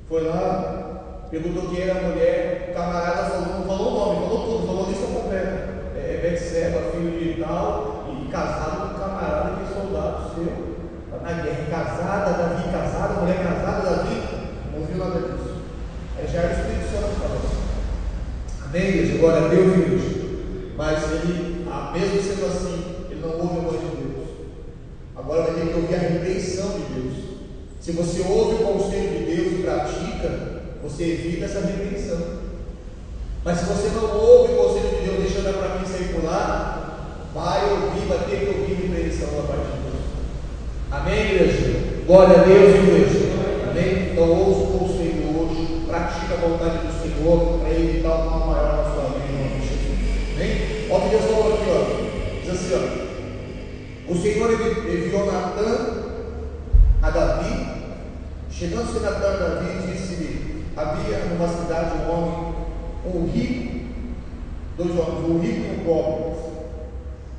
Foi lá, perguntou quem era a mulher, o camarada falou, não falou o nome, falou tudo, falou a lista completa. Betseba, filho de tal, e casado com um camarada que é soldado seu, na guerra, casada, Davi casada, mulher casada, Davi, não ouviu nada disso. Aí já era o Espírito Santo falando. Amém, igreja? Glória a Deus, igreja. Mas ele, mesmo sendo assim, ele não ouve a voz de Deus. Agora vai ter que ouvir a repreensão de Deus. Se você ouve o conselho de Deus e pratica, você evita essa repreensão. Mas se você não ouve o conselho de Deus, deixa andar para mim sair por lá, vai ter que ouvir repreensão da parte de Deus. Amém, igreja? Glória a Deus, igreja. Amém? Então ouça o conselho hoje, pratica a vontade do Senhor para ele evitar o mal maior na sua vida, em nome de Jesus. Amém? Olha o que Deus falou aqui, ó. Diz assim, ó. O Senhor enviou Natã a Davi. Chegando-se Natã a Davi, disse-lhe: havia numa cidade um homem, um rico, dois homens, um rico e um pobre.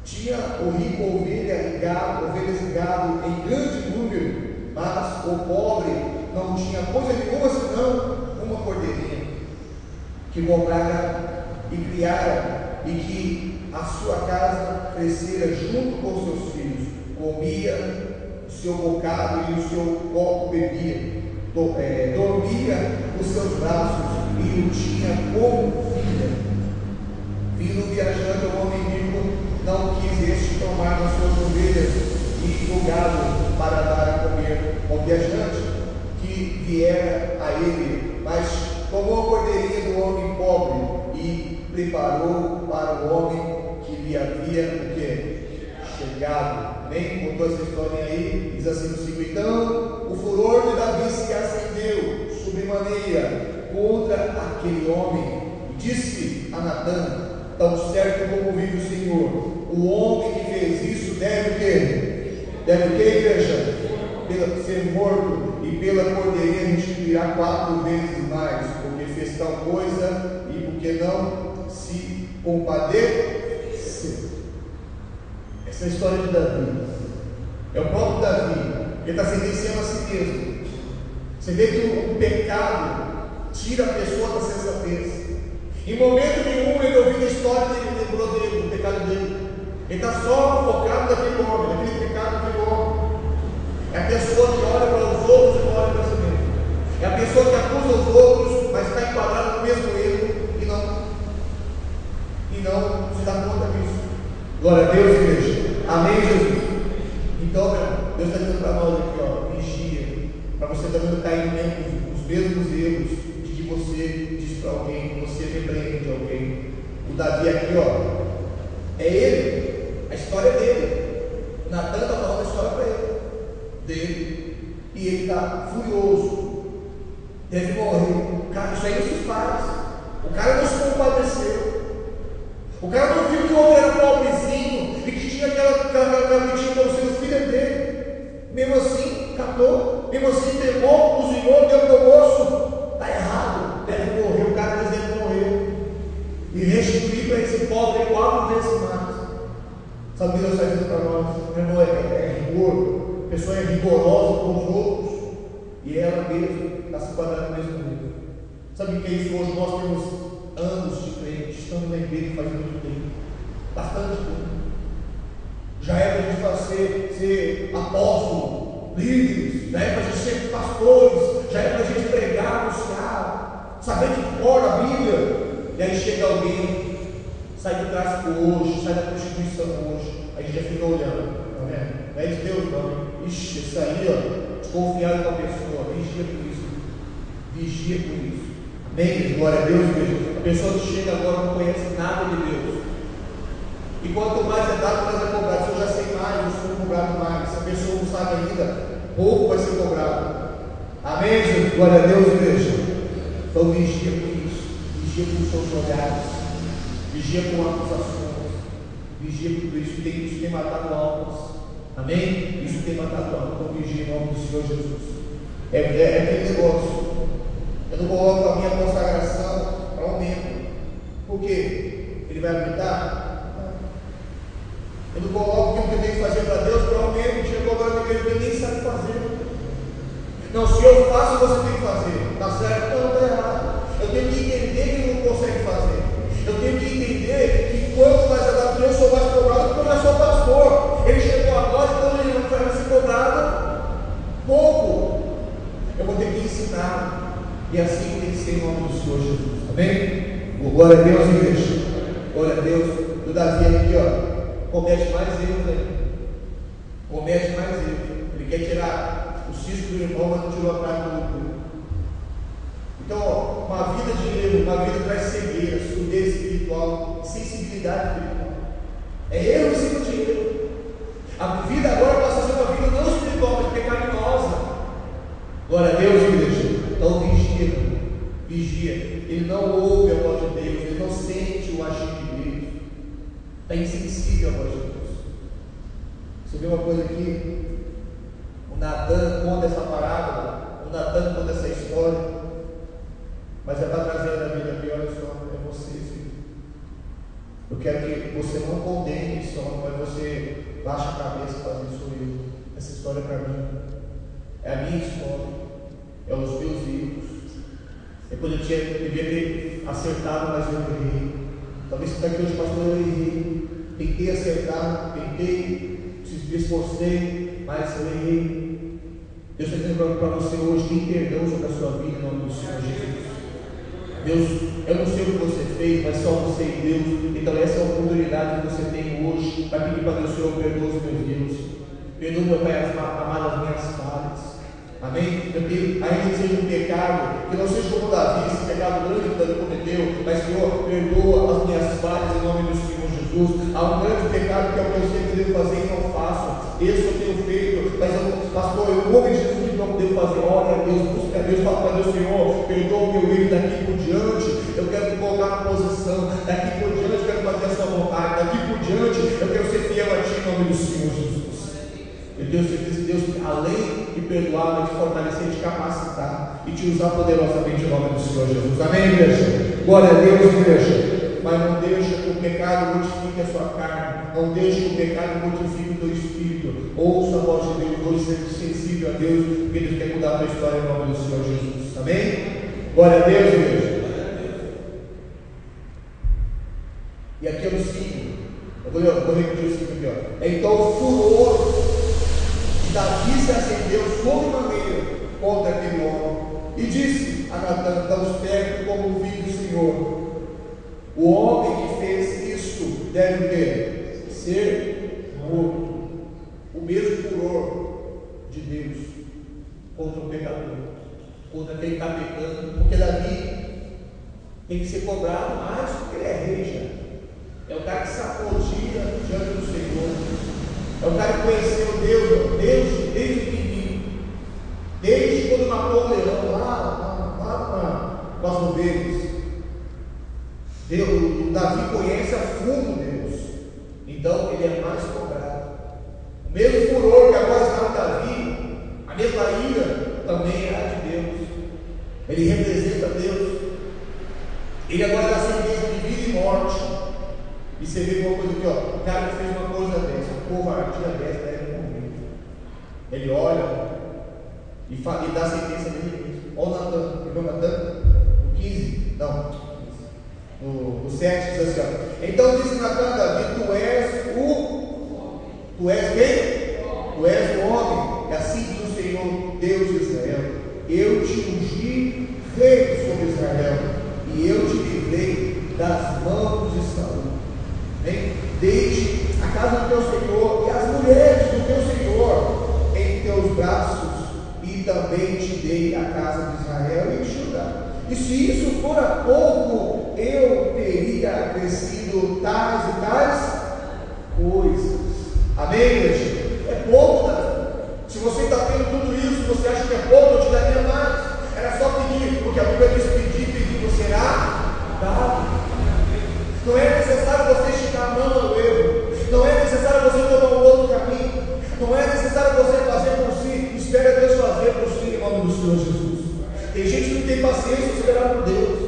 Tinha o rico ovelhas e gado em grande número, mas o pobre não tinha coisa nenhuma senão uma cordeirinha, que comprara e criara, e que a sua casa crescera junto com seus filhos, comia o seu bocado e o seu copo bebia, dormia nos seus braços e o tinha como filha. Vindo viajando, o homem rico não quis este tomar nas suas ovelhas e do gado para dar a comer ao viajante que viera a ele, mas tomou a cordeirinha do homem pobre e preparou para o homem que lhe havia o quê? Chegado. Nem contou essa história aí, diz assim no 5: então o furor de Davi se acendeu sobremaneira contra aquele homem, e disse a Natã: tão certo como vive o Senhor, o homem que fez isso deve o quê? Deve o quê, igreja? Ser morto, e pela cordeirinha restituirá 4 vezes mais, porque fez tal coisa e porque não se compadeceu. Essa é a história de Davi. É o próprio Davi. Ele está sentenciando a si mesmo. Você vê que o pecado tira a pessoa da sensatez. Em momento nenhum ele ouviu a história dele, lembrou dele, do pecado dele. Ele está só focado naquele homem, naquele pecado daquele homem. É a pessoa que olha para os outros e não olha para si mesmo. É a pessoa que acusa os outros, mas está enquadrado no mesmo erro e não se dá conta disso. Glória a Deus, igreja. Amém, Jesus? Então, Deus está dizendo para nós aqui, ó, vigia, para você também não cair nos mesmos erros de que você diz para alguém, que você repreende alguém. O Davi aqui, ó, é ele, a história é dele. O Natã está falando a história para ele, dele, e ele está furioso, deve morrer. Cara, isso aí não se faz. O cara não se compadeceu. O cara não viu que o homem era pobrezinho e que tinha aquela bichinha para os seus filhos dele. Mesmo assim, catou, mesmo assim, pegou, cozinhou, deu para o moço. Está errado, deve morrer. O cara deve morrer e restituir para esse pobre 4 vezes mais. Sabe o que Deus está dizendo para nós? Irmão, é rigor. A pessoa é rigorosa com os outros e ela mesma está se guardando no mesmo nível. Sabe o que é isso? Hoje nós temos anos de frente, estamos na igreja faz muito tempo, bastante tempo. Já é para a gente ser apóstolo, líderes, já é para a gente ser pastores, já é para a gente pregar, anunciar, saber de cor a Bíblia. E aí chega alguém, sai do tráfico hoje, sai da prostituição hoje, a gente já fica olhando, tá vendo? Não é de Deus não, ixi, isso aí, ó, desconfiado com a pessoa, vigia por isso, vigia por isso. Amém? Glória a Deus, igreja. A pessoa que chega agora não conhece nada de Deus. E quanto mais é dado, mais é cobrado. Se eu já sei mais, eu sou cobrado mais. Se a pessoa não sabe ainda, pouco vai ser cobrado. Amém, Jesus? Glória a Deus, igreja. Então vigia por isso. Vigia com os seus olhares. Vigia com acusações. Vigia por tudo isso. Isso tem matado almas. Amém? Isso tem matado almas. Então vigia em nome do Senhor Jesus. É aquele negócio. Eu não coloco a minha consagração para um membro. Por quê? Ele vai aguentar? Eu não coloco o que eu tenho que fazer para Deus para um membro. Chegou agora E assim tem que ser em nome do Senhor Jesus. Amém? Glória a Deus, igreja. Glória a Deus. O Davi aqui, ó, comete mais erros ainda. Comete mais erros. Ele quer tirar o cisco do irmão, mas não tirou a carne do outro. Então, ó, uma vida de erro, uma vida traz cegueira, surdez espiritual, sensibilidade espiritual. É erro em cima de erro. A vida agora passa a ser uma vida não espiritual, mas pecaminosa. Glória a Deus, igreja. Então vigia, vigia. Ele não ouve a voz de Deus, ele não sente o agir de Deus. Está insensível à voz de Deus. Você vê uma coisa aqui? O Natan conta essa parábola, o Natan conta essa história, mas ela está trazendo a vida aqui, olha só, é você, filho. Eu quero que você não condene esse homem, mas você baixa a cabeça e faz isso eu. Essa história é para mim. É a minha história. É os meus erros. É quando eu devia ter acertado, mas eu errei. Talvez você está aqui hoje, pastor, eu errei. Tentei acertar, tentei, me esforcei, mas eu errei. Deus está dizendo para você hoje, tem perdão sobre a sua vida em nome do Senhor Jesus. Deus, eu não sei o que você fez, mas só você e Deus. Então essa é a oportunidade que você tem hoje para pedir para Deus, Senhor, perdoa os meus erros. Perdoa, meu Pai, amado, as minhas falhas. Amém? Eu tenho, ainda que seja um pecado, que não seja como Davi, esse pecado grande que Davi cometeu, mas Senhor, perdoa as minhas falhas em nome do Senhor Jesus. Há um grande pecado que é o que eu sei que devo fazer e não faço. Esse eu tenho feito, mas pastor, eu nome de Jesus que não devo fazer. Ora a Deus, busca a Deus, fala para Deus, Senhor, perdoa o meu erro daqui por diante. Eu quero me colocar na posição, daqui por diante eu quero fazer a sua vontade, daqui por diante eu quero ser fiel a Ti em nome do Senhor Jesus. Eu tenho certeza que Deus, além de perdoar, vai te fortalecer, te capacitar e te usar poderosamente em nome do Senhor Jesus. Amém, igreja? Glória a Deus, igreja. Mas não deixa que o pecado mortifique a sua carne. Não deixa que o pecado mortifique o teu espírito. Ouça a voz de Deus hoje, seja sensível a Deus, porque Deus quer mudar a tua história em nome do Senhor Jesus. Amém? Glória a Deus, igreja. E aqui é o 5. Eu vou repetir o 5 aqui, ó. Então o furor Davi se acendeu sobremaneira contra aquele homem e disse a Natan: estamos perto como o filho do Senhor. O homem que fez isto deve ser morto. O mesmo furor de Deus contra o pecador, contra quem está pecando, porque Davi tem que ser cobrado mais porque ele é rei já. É o cara que sacodia diante do Senhor. É o cara que conheceu Deus desde pequenininho, desde quando matou o leão lá com as ovelhas. O Davi conhece a fundo Deus, então ele é mais cobrado. O mesmo furor que agora está no Davi, a mesma ira também é a de Deus. Ele representa Deus. Ele agora dá sentença de vida e morte. E você vê uma coisa aqui, ó, o cara que fez uma coisa dessa, covardia dessa, deve morrer. Ele olha e dá a sentença dele. Olha o Natan, viu o Natan? No 15, não, no 7 diz assim, ó. Então disse Natan a Davi: tu és quem? Tu és o homem. E assim diz o Senhor, Deus de Israel: eu te ungi rei sobre Israel, e eu te livrei das mãos de Saul. Deixe a casa do teu Senhor e as mulheres do teu Senhor em teus braços, e também te dei a casa de Israel e de Judá. E se isso fora pouco, eu teria acrescido tais e tais coisas. Amém, igreja? É pouco, né? Se você está tendo tudo isso, você acha que é pouco, eu te daria mais. Era só pedir, porque a Bíblia diz: pedir, será dado. Não é necessário você esticar a mão ao erro. Não é necessário você tomar um outro caminho. Não é necessário você fazer por si. Espera Deus fazer por si em nome do Senhor Jesus. Tem gente que não tem paciência de esperar por Deus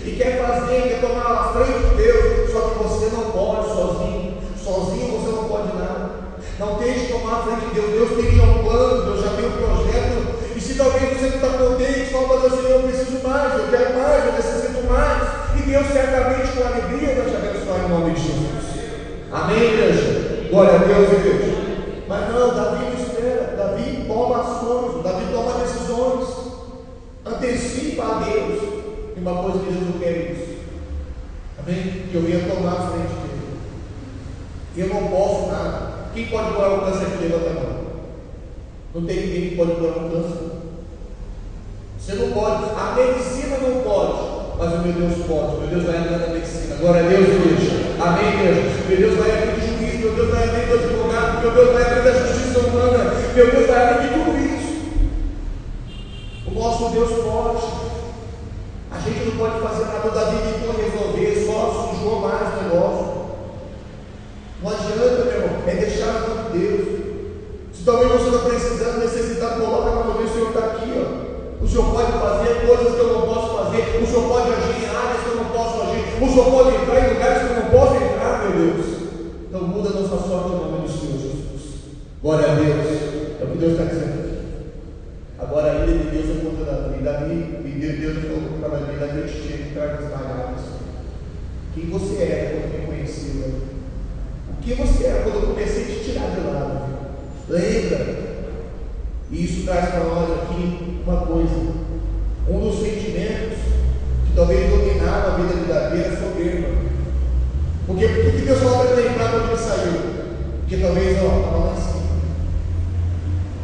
e quer fazer, quer tomar a frente de Deus. Só que você não pode sozinho. Sozinho você não pode nada. Não tente tomar a frente de Deus. Deus tem já um plano, Deus já tem um projeto. E se talvez você não está contente, fala para Deus: Senhor, eu preciso mais, eu quero mais, eu necessito mais. E Deus certamente com alegria vai te abençoar em nome de Jesus. Amém, igreja? Glória a Deus, igreja. Mas não, Davi não espera. Davi toma ações, Davi toma decisões. Antecipa honrar a Deus. E uma coisa que Deus não quer isso. Amém? Que eu venha tomar a frente dele. Eu não posso nada. Quem pode curar o câncer aqui? Levanta a mão. Não tem ninguém que pode curar o câncer. Você não pode. A medicina não pode. Mas o meu Deus pode. O meu Deus vai entrar na medicina. Glória a Deus, igreja. Amém, igreja. Meu Deus vai abrir o juízo. Meu Deus vai abrir o advogado. Meu Deus vai abrir da justiça humana. Meu Deus vai abrir de tudo isso. O nosso Deus pode. A gente não pode fazer nada da vida e não resolver. Só sujou mais o negócio. Não adianta, meu irmão. É deixar na mão de Deus. Se talvez você está precisando, necessitado, coloca na mão de Deus. O Senhor está aqui, ó. O Senhor pode fazer coisas que eu não posso fazer. O Senhor pode agir em áreas que eu não posso agir. O Senhor pode entrar em lugares que eu não posso entrar, meu Deus. Então muda a nossa sorte no nome do Senhor Jesus. Glória a Deus. É o que Deus está dizendo aqui. Agora a ira de Deus é contra Davi. Deus falou para Davi: Davi, eu te tiro de trás das bagadas. Quem você era quando me conheceu? O que você era quando eu comecei a te tirar de lado? Lembra? E isso traz para nós aqui uma coisa. Um dos sentimentos que talvez dominava a vida de Davi era soberba. Porque o que Deus falou para ele lembrar quando ele saiu? Porque talvez estava lá em cima.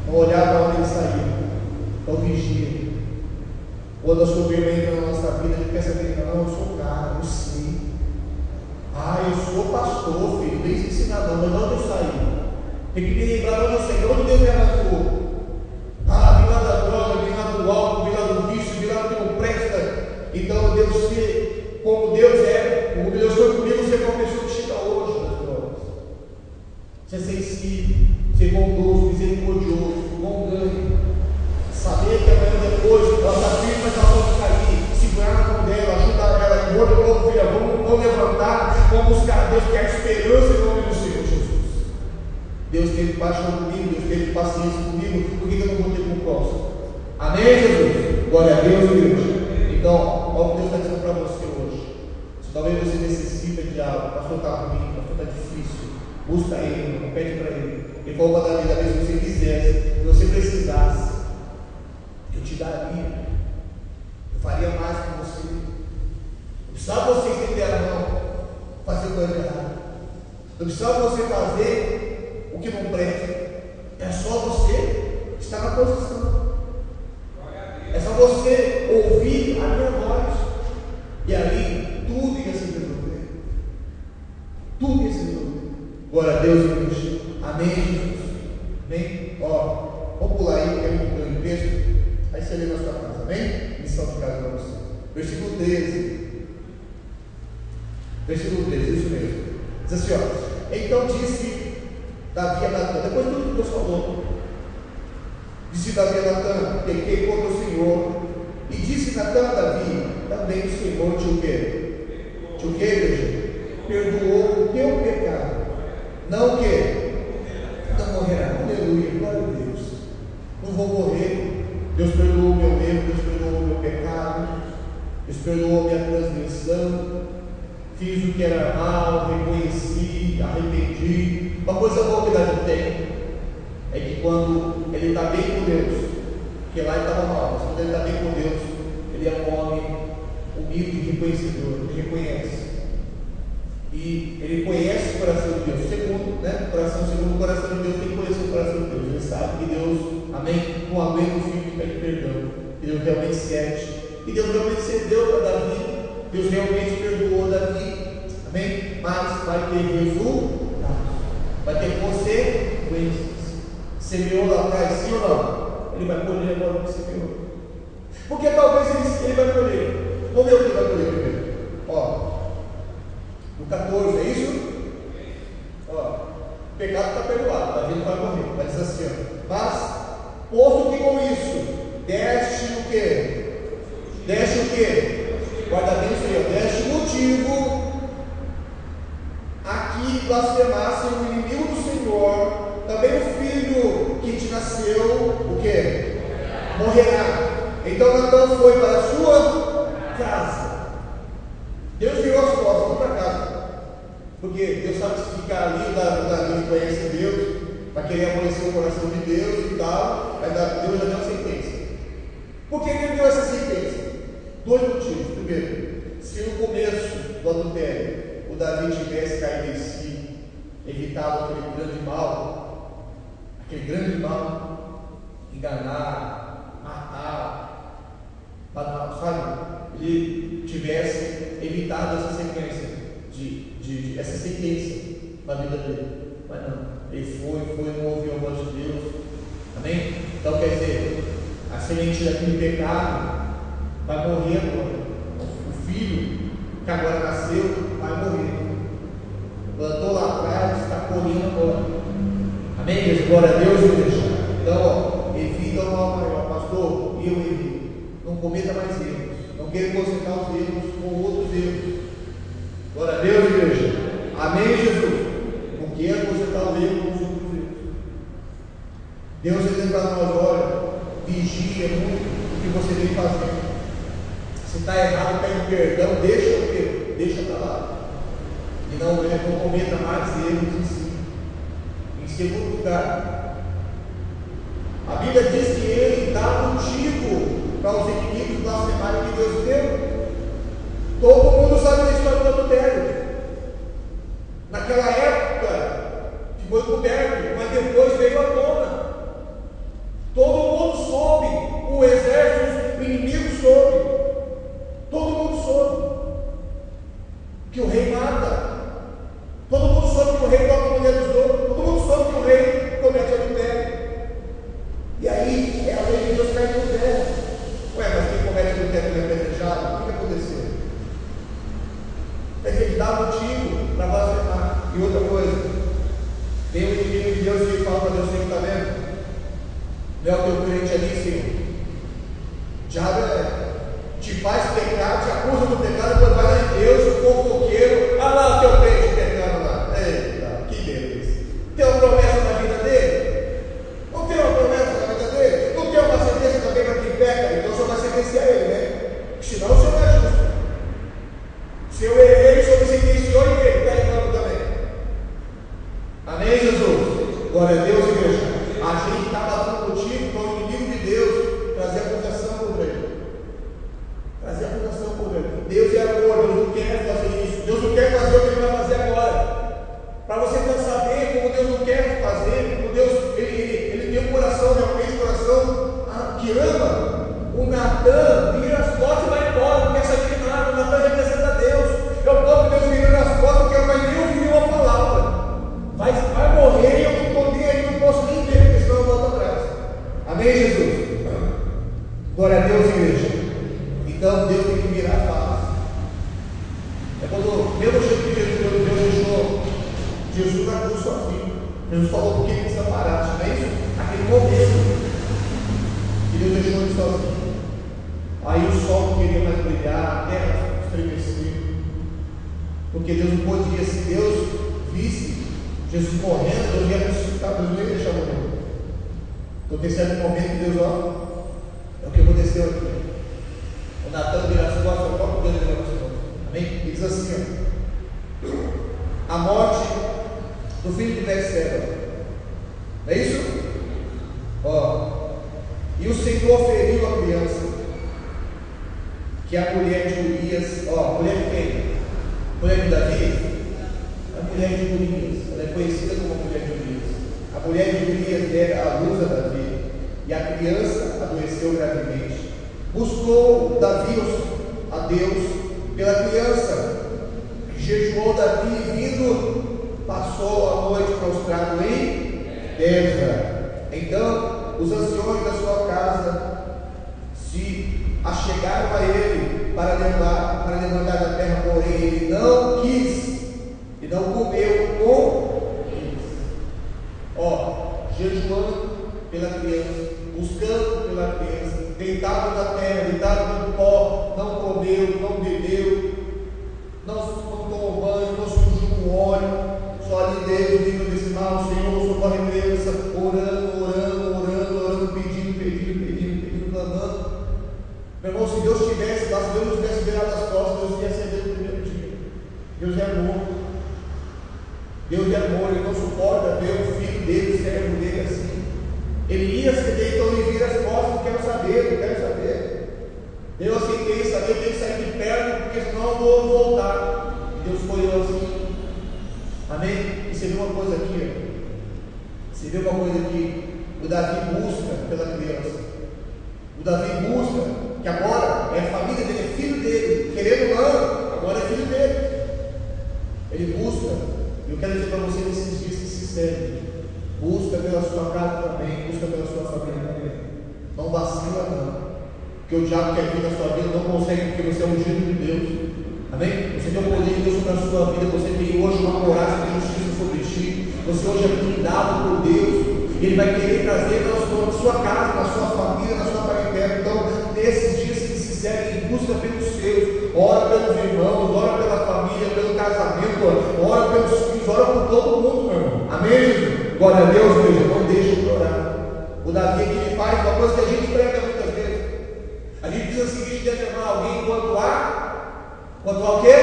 Não olhar para onde ele saiu. Então vigia. Quando a soberba entra na nossa vida, a gente pensa que não, eu sou o cara, eu sei. Eu sou pastor, filho, nem se ensinar não, mas de onde eu saí? Tem que me lembrar de onde eu saí, onde Deus me arrancou. Vim lá da droga, vim lá do álcool, vim lá do vício, vim lá do que não presta. Então Deus, como Deus é, como Deus foi comigo, você é uma pessoa que chega hoje nas drogas. Ser sensível, ser bondoso, misericordioso, bom ganho. Saber que amanhã depois ela está firme, mas ela pode cair. Segurar na mão dela, ajudar ela. Amor de novo, filha, vamos levantar, vamos buscar a Deus, que é a esperança em nome do Senhor Jesus. Deus teve paixão comigo, Deus teve paciência comigo, por que eu não vou ter com o próximo? Amém, Jesus? Glória a Deus, igreja. Então, olha o que Deus está dizendo para você hoje. Se talvez você necessita de algo, o pastor está ruim, o pastor está difícil, busca Ele, pede para Ele. Ele falou para Davi: Davi, se você quisesse, se você precisasse, eu te daria, eu faria mais com você. Não precisava você estender a mão, fazer coisa errada. Não precisava você fazer o que não presta. É só você estar na posição. É só você ouvir a minha voz. E ali tudo ia se resolver. Tudo ia se resolver. Glória a Deus, igreja. Amém, Jesus. Amém? Vamos pular aí, que é muito grande texto. Aí você lê na sua casa, amém? Missão de casa para você. Versículo 13. Versículo 13, isso mesmo. Diz assim, então disse Davi a Natã, depois tudo que Deus falou, disse Davi a Natã: pequei contra o Senhor. E disse Natã a Davi: também o Senhor te o quê? Te o quê, igreja? Perdoou o teu pecado. Não o quê? Não morrerá. Aleluia, glória a Deus. Não vou morrer. Deus perdoou o meu erro, Deus perdoou o meu pecado, Deus perdoou a minha transgressão. Fiz o que era mal, reconheci, arrependi. Uma coisa boa que Davi tem é que quando ele está bem com Deus, porque lá ele estava mal, mas quando ele está bem com Deus, ele é um homem humilde e reconhecedor, ele reconhece. E ele conhece o coração de Deus. Segundo o coração de Deus, tem que conhecer o coração de Deus. Ele sabe que Deus, amém, não aguenta o filho que pede perdão. Que Deus realmente sente. E Deus realmente cedeu para Davi. Deus realmente perdoou Davi. Amém? Mas vai ter resultados. Vai ter consequências. Semeou lá atrás, sim ou não? Ele vai colher agora o que semeou. Porque talvez ele vai colher. Vamos ver o que ele vai colher primeiro. No 14, é isso? O pecado está perdoado, Davi não vai morrer. Vai dizer assim, mas, posto que com isso, deste o quê? Deste o quê? Guarda bem isso aí, deste motivo a que blasfemassem o inimigo do Senhor, também o filho que te nasceu, o quê? Morrerá. Então Natã foi para a sua casa. Deus virou as costas, vamos para casa. Porque Deus sabe que se ficar ali, o Davi conhece Deus, vai querer amolecer o coração de Deus e tal, Deus já deu a sentença. Por que ele deu essa sentença? dois motivos. Primeiro, se no começo do adultério o Davi tivesse caído em si, evitado aquele grande mal, enganar, matar, sabe? Ele tivesse evitado essa sequência essa sentença na vida dele. Mas não, ele não ouviu a voz de Deus. Amém? Então quer dizer, a semente daquele pecado vai morrer agora. O filho que agora nasceu vai morrer. Plantou lá atrás, está colhendo agora. Amém, igreja? Glória a Deus, igreja. Então, evita o mal maior. Pastor, eu evito. Não cometa mais erros. Não queira consertar os erros com outros erros. Glória a Deus, igreja. Amém, Jesus. Não queira consertar os erros com os outros erros. Deus está dizendo para nós: olha, vigia muito o que você vem fazendo. Se está errado, pede perdão, deixa o quê? Deixa para lá. E não cometa mais erros em si. Em segundo lugar, a Bíblia diz que ele dá motivo para os inimigos blasfemarem que Deus deu. Todo mundo sabe da história do adultério. Naquela época ficou encoberto, mas depois veio à tona. Todo mundo soube, o exército, o inimigo soube. Todo mundo soube que o rei mata. Todo mundo soube que o rei toca a mulher dos outros. Todo mundo soube que o rei comete adultério. E aí é a lei de Deus cai no terra. Ué, mas quem comete adultério não é apedrejado? O que aconteceu? É que ele dá motivo para blasfemar. E outra coisa, tem um inimigo de Deus que fala para Deus: Senhor, está vendo? Não é o teu crente ali, Senhor. Já te faz pecar, te acusa do pecado, quando vai lá em Deus, o fofoqueiro, lá o teu crente pecando lá. Eita, que beleza. Tem uma promessa na vida dele? Não tem uma promessa na vida dele? Não tem uma sentença também para quem peca? Então o senhor vai sentenciar ele, né? Senão o senhor não é justo. Se eu errei, o senhor me sentenciou e ele está errando também. Amém, Jesus? Glória a Deus, igreja. A gente está dando motivo para o inimigo de Deus trazer acusação contra ele. Trazer acusação contra ele. Deus é amor, Deus não quer fazer isso. Deus não quer fazer o que ele vai fazer agora. Para você saber como Deus não quer fazer, como Deus, ele tem um coração, realmente um coração que ama. O Natan vira as costas e vai embora, não quer saber de nada. O Natan representa Deus. É o próprio Deus virando as costas, porque não vai nem ouvir uma palavra. Vai morrer e eu não estou nem aí, não posso nem ver, porque senão eu volto atrás. Amém, Jesus? Glória a Deus, igreja. Então Deus tem que virar a face. É quando, mesmo jeito que Deus deixou Jesus na cruz sozinho. Jesus falou: por que ele desamparaste? Não é isso? Aquele momento que Deus deixou ele sozinho. Aí o sol não queria mais brilhar, a terra estremeceu. Porque Deus não podia, se Deus visse Jesus morrendo, Deus ia ressuscitar, Deus não ia deixar morrer. Então tem certo momento que Deus, é o que aconteceu aqui. O Natan vira as costas, o próprio Deus vira as costas. Amém? E diz assim: a morte do filho de Betseba. Não é isso? E o Senhor feriu a criança, que é a mulher de Urias. A mulher de quem? A mulher de Davi? A mulher de Urias. Ela é conhecida como a mulher de Urias. A mulher de Urias dera a luz a Davi, e a criança adoeceu gravemente. Buscou Davi a Deus pela criança. Jejuou Davi e vindo, passou a noite prostrado em terra. Então os anciões da sua casa se achegaram a ele para levantar da terra, porém ele não quis e não comeu com eles. Jejuando pela criança, buscando pela criança, deitado na terra, deitado no pó, não comeu, não bebeu, não tomou banho, não sujou com óleo, só ali dentro do livro desse mal: Senhor, socorre a criança, orando, pedindo, clamando. Meu irmão, se Deus tivesse lá, se Deus não tivesse virado as costas, Deus ia acender no primeiro dia. Deus é amor. Deus é amor, Ele não suporta ver o filho dele, o servo dele assim. Ele ia ceder, então ele vira as costas: não quero saber. Deus assim, quem saber, tem quero dizer para você nesses dias que se seguem, busca pela sua casa também, busca pela sua família também. Não vacila não. Porque o diabo quer vir na sua vida, não consegue, porque você é ungido de Deus. Amém? Você tem o poder de Deus sobre a sua vida, você tem hoje uma coraça de justiça sobre ti, você hoje é blindado por Deus. Ele vai querer trazer na sua casa, na sua família, na sua parentela. Então, nesses dias que se seguem, busca pelos seus, ora pelos irmãos, ora pela família, pelo casamento, ora pelos filhos, ora por todo mundo, meu irmão. Amém, Jesus? Glória a Deus, igreja, não deixe de orar. O Davi aqui ele faz uma coisa que a gente prega muitas vezes. A gente diz o seguinte: deve amar alguém enquanto há o quê?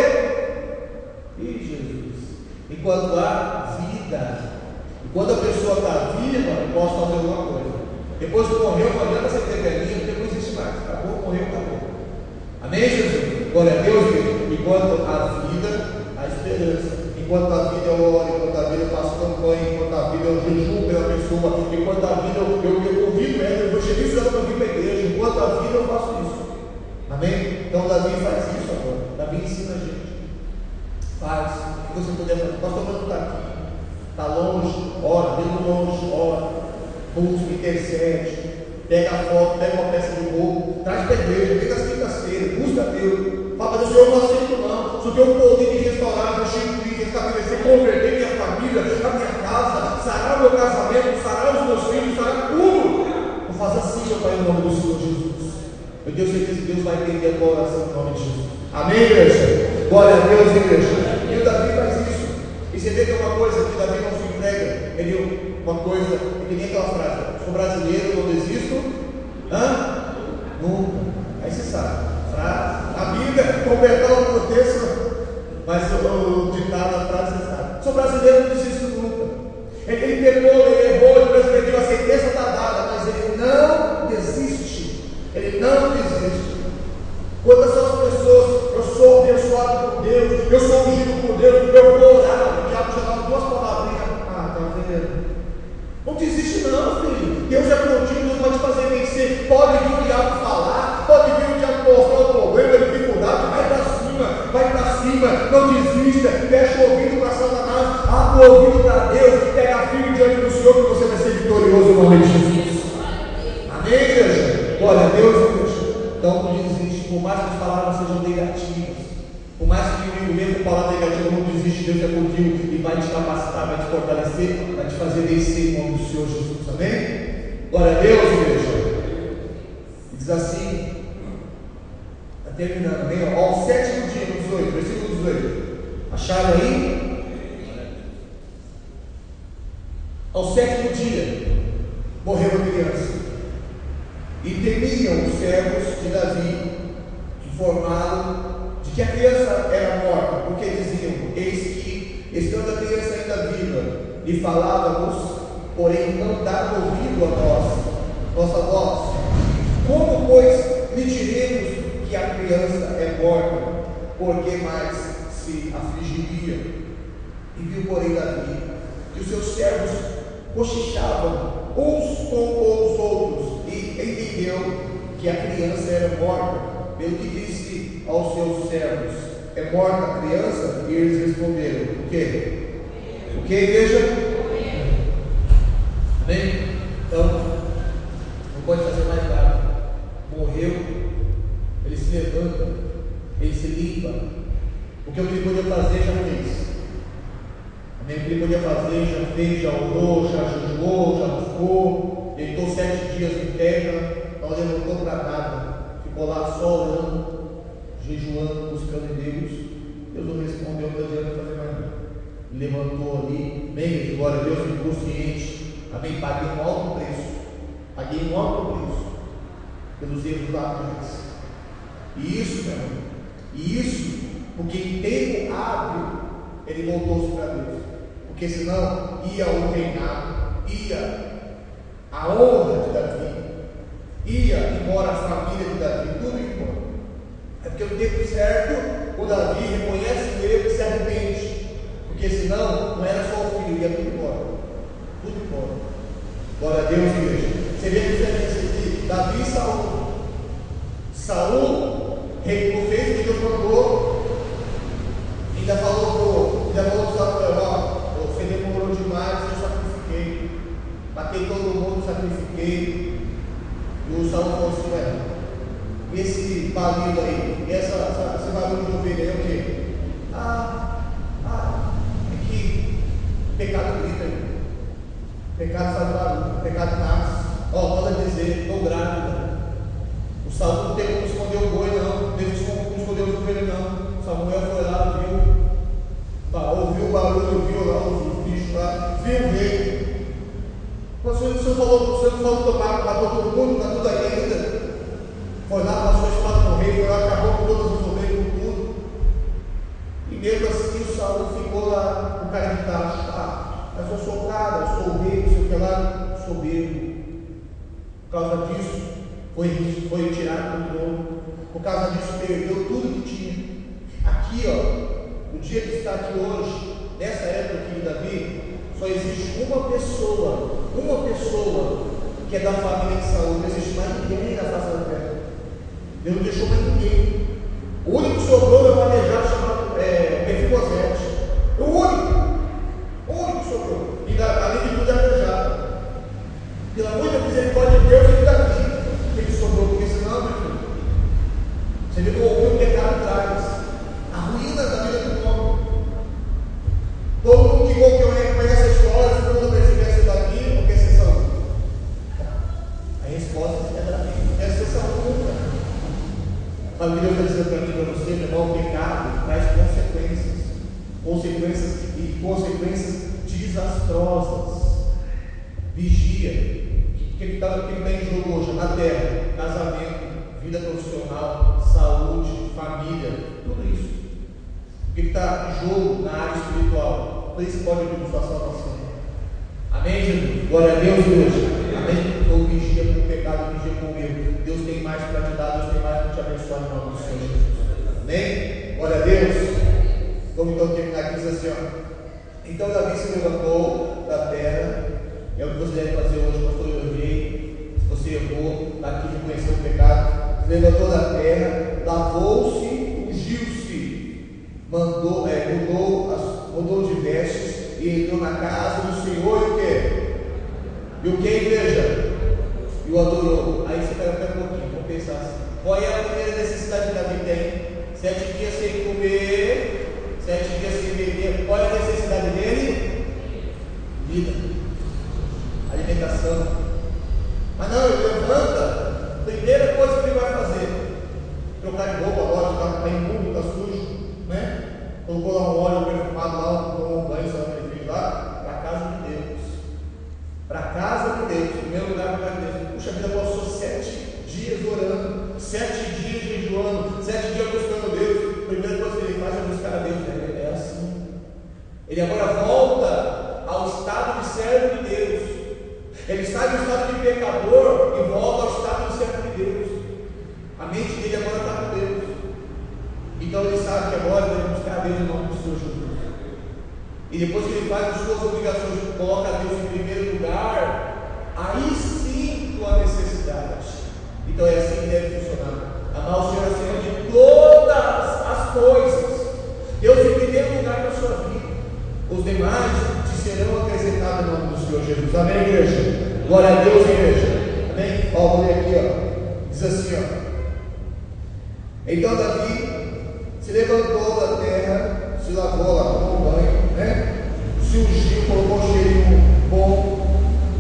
Ih, Jesus, enquanto há vida. Quando a pessoa está viva, eu posso fazer alguma coisa. Depois que morreu, não adianta você ter velhinho, porque não existe mais. Acabou, morreu, acabou. Amém, Jesus? Glória a Deus, querido. Enquanto há vida, há esperança. Enquanto há vida, eu oro. Enquanto há vida, eu faço campanha. Enquanto há vida, eu jejuo pela pessoa. Enquanto há vida, eu convido ela. Eu vou chegar isso para vir para a igreja. Enquanto há vida, eu faço isso. Amém? Então, Davi faz isso agora. Davi ensina a gente. Faz o que você puder fazer. O pastor não está aqui. Está longe, ora, mesmo longe, ora, busca, intercede, pega a foto, pega uma peça de roubo, traz para a igreja, vem nas quintas-feiras, busca Deus, fala, mas o Senhor não aceita não, se eu tenho o poder de restaurar, restituir, restabelecer, converter minha família, a minha casa, sarar o meu casamento, sarar os meus filhos, sarar tudo, vou fazer assim, meu Pai, em nome do Senhor Jesus. Eu tenho certeza que Deus vai entender a tua oração em nome de Jesus. Amém, igreja? Glória a Deus, igreja. E o Davi faz isso. E você vê que é uma coisa que Davi não se entrega, ele uma coisa, é que nem aquela frase: sou brasileiro, não desisto, nunca. Aí você sabe, frase, a Bíblia, completar o texto, mas o ditado, a frase, você sabe: sou brasileiro, não desisto nunca. Ele pecou, ele errou, ele transgrediu, a sentença está dada, mas ele não desiste, ele não desiste. Quantas são as pessoas, eu sou abençoado por Deus, eu sou ungido por Deus, eu vou orar, o diabo já dá duas palavrinhas, tá vendo? Não desiste não, filho, Deus é contigo, Deus vai te fazer vencer. Pode vir o diabo falar, pode vir o diabo mostrar o problema, a dificuldade, vai para cima, não desista, fecha o ouvido para Satanás, abre o ouvido para Deus, pega firme diante do Senhor, que você vai ser vitorioso em nome de Jesus. Amém, igreja? Glória a Deus, igreja. Então não desiste, por mais que as palavras sejam negativas, por mais que o inimigo venha com palavra negativa, não desiste, Deus é contigo e vai te capacitar, vai te fortalecer, vai te fazer vencer em nome do Senhor Jesus. Amém? Glória a Deus, igreja. Diz assim, está terminando, bem, ao sétimo dia, no 18, versículo 18. Acharam aí? Ao sétimo dia, morreu a criança. E temiam os servos de Davi, informaram de que a criança era morta, porque diziam: eis que, estando a criança ainda viva, lhe falávamos, porém não dava ouvido a nossa voz. Como, pois, lhe diremos que a criança é morta? Porque mais se afligiria? E viu, porém, Davi que os seus servos cochichavam uns com os outros, e entendeu que a criança era morta, pelo que disse aos seus servos: é morta a criança? E eles responderam: o quê? O que, igreja? Amém? Então, não pode fazer mais nada. Morreu, ele se levanta, ele se limpa, porque o que ele podia fazer já fez. Amém? O que ele podia fazer já fez, já orou, já jejuou, já buscou, deitou 7 dias em terra, não levantou para nada, ficou lá só orando, jejuando, buscando em Deus. Deus não respondeu, não adianta fazer mais nada. Levantou ali, bem, glória a Deus, inconsciente. Amém? Paguei um alto preço pelos erros lá atrás. E isso, meu irmão, e isso, porque em tempo hábil ele voltou-se para Deus, porque senão ia o reinado, ia a honra de Davi, ia embora a família de Davi, tudo ia embora. É porque o tempo certo, o Davi reconhece o erro e se arrepende, porque senão não era só o filho, ia tudo embora, tudo embora. Glória a Deus, igreja. Você vê a diferença entre Davi e Saul. Saul fez o que Deus mandou, ainda falou para Samuel: ó, ovelha é o quê? É que pecado grita, pecado faz barulho, pecado nasce. Volta a dizer, estou grávida. O Saul não tem como esconder o boi, não. Deus não tem como esconder o ovelha, não. Samuel foi lá, ouviu o barulho, viu lá os bichos lá, viu o rei. Mas o senhor falou tomar, matou todo mundo, está tudo aí ainda. Foi lá, passou a espada no rei, foi lá, acabou com todas as ovelhas, com tudo. E mesmo assim o Saul ficou lá, o cara de tacho, mas eu sou o cara, eu sou o rei, não sei o que lá, soberbo. Por causa disso, foi tirado do trono. Por causa disso, perdeu tudo que tinha. Aqui, no dia que está aqui hoje, nessa época aqui de Davi, só existe uma pessoa que é da família de Saul. Não existe mais ninguém na face da terra. Deus não deixou mais ninguém. O único que sobrou é um aleijado chamado Mefibosete. O único que sobrou. E além de tudo é aleijado. Pela muita misericórdia de Deus, ele Davi, ele sobrou, porque senão, meu filho, você viu o pecado traz a ruína da vida do homem. Todo mundo que conhece a história, se todo mundo quer ser Davi, ou quer ser Saul? A resposta é Davi, não quer ser Saul nunca. Sabe o que Deus está dizendo para mim e para você, meu irmão? O pecado traz consequências desastrosas. Vigia. O que está em jogo hoje? Na terra, casamento, vida profissional, saúde, família, tudo isso. O que está em jogo na área espiritual? Por isso pode vir sua salvação. Amém, Jesus? Glória a Deus, igreja. Amém? Então vigia com o pecado, vigia com o erro. Deus tem mais para te dar, Deus tem mais para te abençoar em nome do Senhor Jesus. Amém? Glória a Deus. Vamos então terminar aqui diz assim, Então Davi se levantou da terra. É o que você deve fazer hoje, pastor. Eu errei. Se você errou, aqui reconheceu o pecado, se levantou da terra, lavou-se, ungiu-se, mudou de vestes e entrou na casa do Senhor. E o que? E o que, igreja? E o adorou. Aí você pega um pouquinho, vamos pensar assim: qual é a primeira necessidade que Davi tem? 7 dias sem comer, 7 dias sem beber. Qual é a necessidade dele? Vida. Alimentação. Mas não, ele levanta, a primeira coisa que ele vai fazer, trocar de roupa agora, está imundo, está sujo, né? Colocou lá um óleo perfumado lá, tomou um banho, sabe o que ele fez lá? Para a casa de Deus. Para a casa de Deus, primeiro lugar para a casa de Deus. Puxa vida, passou 7 dias orando, 7 dias jejuando, 7 dias buscando Deus. A primeira coisa que ele faz é buscar a Deus. É assim. Ele agora volta ao estado de servo de Deus. Ele sai do estado de pecador e volta ao estado de servo de Deus. A mente dele agora está com Deus. Então ele sabe que agora ele deve buscar a Deus em nome do Senhor Jesus. E depois que ele faz as suas obrigações, coloca a Deus em primeiro lugar, aí sim tua necessidade. Então é assim que deve funcionar. Amar o Senhor acima de todas as coisas. Deus em primeiro lugar na sua vida. Os demais te serão acrescentados em nome do Senhor Jesus. Amém, igreja? Glória a Deus, igreja. Amém? Vou ler aqui, diz assim, Então Davi se levantou da terra, se lavou lá, tomou um banho, né? Se ungiu, colocou o cheirinho bom,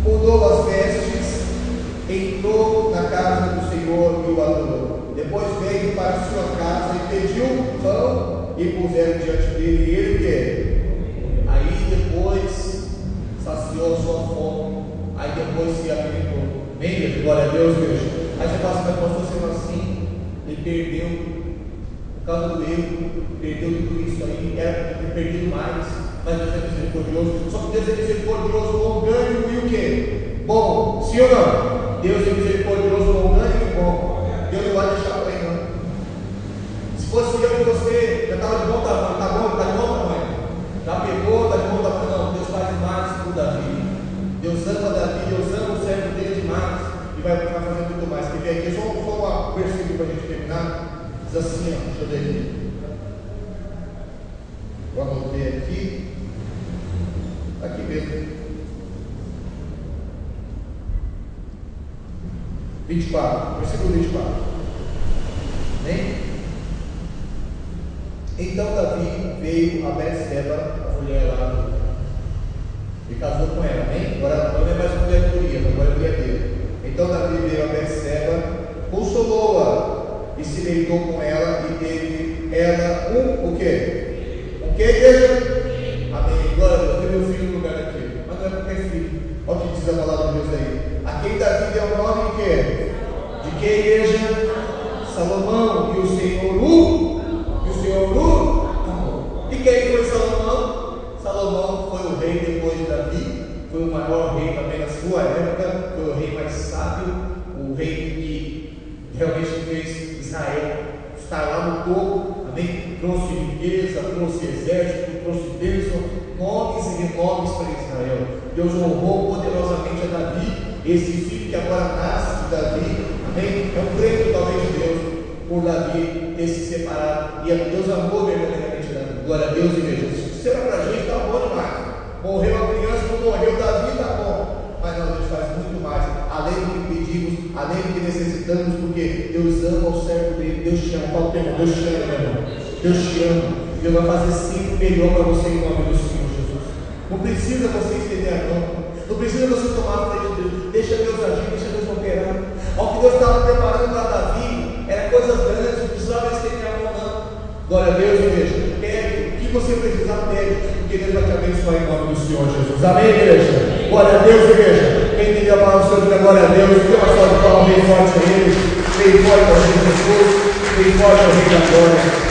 mudou as vestes, entrou na casa do Senhor e o adorou. Depois veio para sua casa e pediu pão e puseram diante dele, e ele o quê? Aí depois saciou a sua fome, aí depois se alimentou. Amém? Glória a Deus, igreja. Aí você fala assim: mas pastor, sendo assim, ele perdeu, por causa do erro, perdeu tudo isso aí, era ter perdido mais, mas Deus é misericordioso. Só que Deus é misericordioso, longânimo e o quê? Bom, sim ou não? Deus é misericordioso, longânimo e bom. Deus não vai deixar para ele, não. Se fosse eu e você, já estava de bom tamanho, tá bom, tá de bom tamanho. Já pegou, está de bom tamanho. Não, Deus faz mais por Davi. Deus ama Davi, Deus ama o servo dele demais e vai fazer muito mais. Quer ver aqui? Só um versículo para a gente terminar. Diz assim, deixa eu ver aqui. Vamos ver aqui. Aqui mesmo. 24, versículo 24. Amém? Então Davi veio a Betseba, a mulher lá, e casou com ela, amém? Agora não é mais mulher de Urias, agora é mulher dele. Então Davi veio a Betseba, consolou-a e se deitou com ela e teve ela o quê? O que, igreja? Amém. Glória a Deus. Tem meu filho no lugar aqui, mas não é porque é filho. Olha o que diz a palavra de Deus aí. A quem Davi deu o nome de quê? De que, igreja? Salomão. E o Senhor amou. E quem foi Salomão? Salomão foi o rei depois de Davi, foi o maior rei também na sua época, foi o rei mais sábio, o rei que realmente fez Israel estar lá no topo, amém? Trouxe riqueza, trouxe exército, trouxe bênção, nomes e renomes para Israel. Deus honrou poderosamente a Davi, esse filho que agora nasce de Davi, amém? É um prêmio talvez de Deus por Davi ter se separado, e Deus amou verdadeiramente Davi. Glória a Deus, igreja. Se era para a gente, está bom demais. Morreu a criança, não morreu Davi, está bom. Mas nós Deus faz muito mais, além do que pedimos, além do que necessitamos, porque Deus ama o servo dele. Deus te ama, fala o tempo, Deus te ama, meu irmão. Deus te ama. Deus vai fazer sempre o melhor para você em nome do Senhor Jesus. Não precisa você estender a mão, não precisa você tomar a frente de Deus. Deixa Deus agir, deixa Deus operar. Ao que Deus estava preparando para Davi, era coisas grandes, não precisava estender a mão, não. Glória a Deus, igreja. Pede, o que você precisar, pede, porque Deus vai te abençoar em nome do Senhor Jesus. Amém, igreja? Glória a Deus, igreja. Quem entendeu a palavra do Senhor, diga glória a Deus. Dê uma salva de palmas bem forte a Ele. Bem forte ao Rei Jesus. Bem forte ao Rei da glória.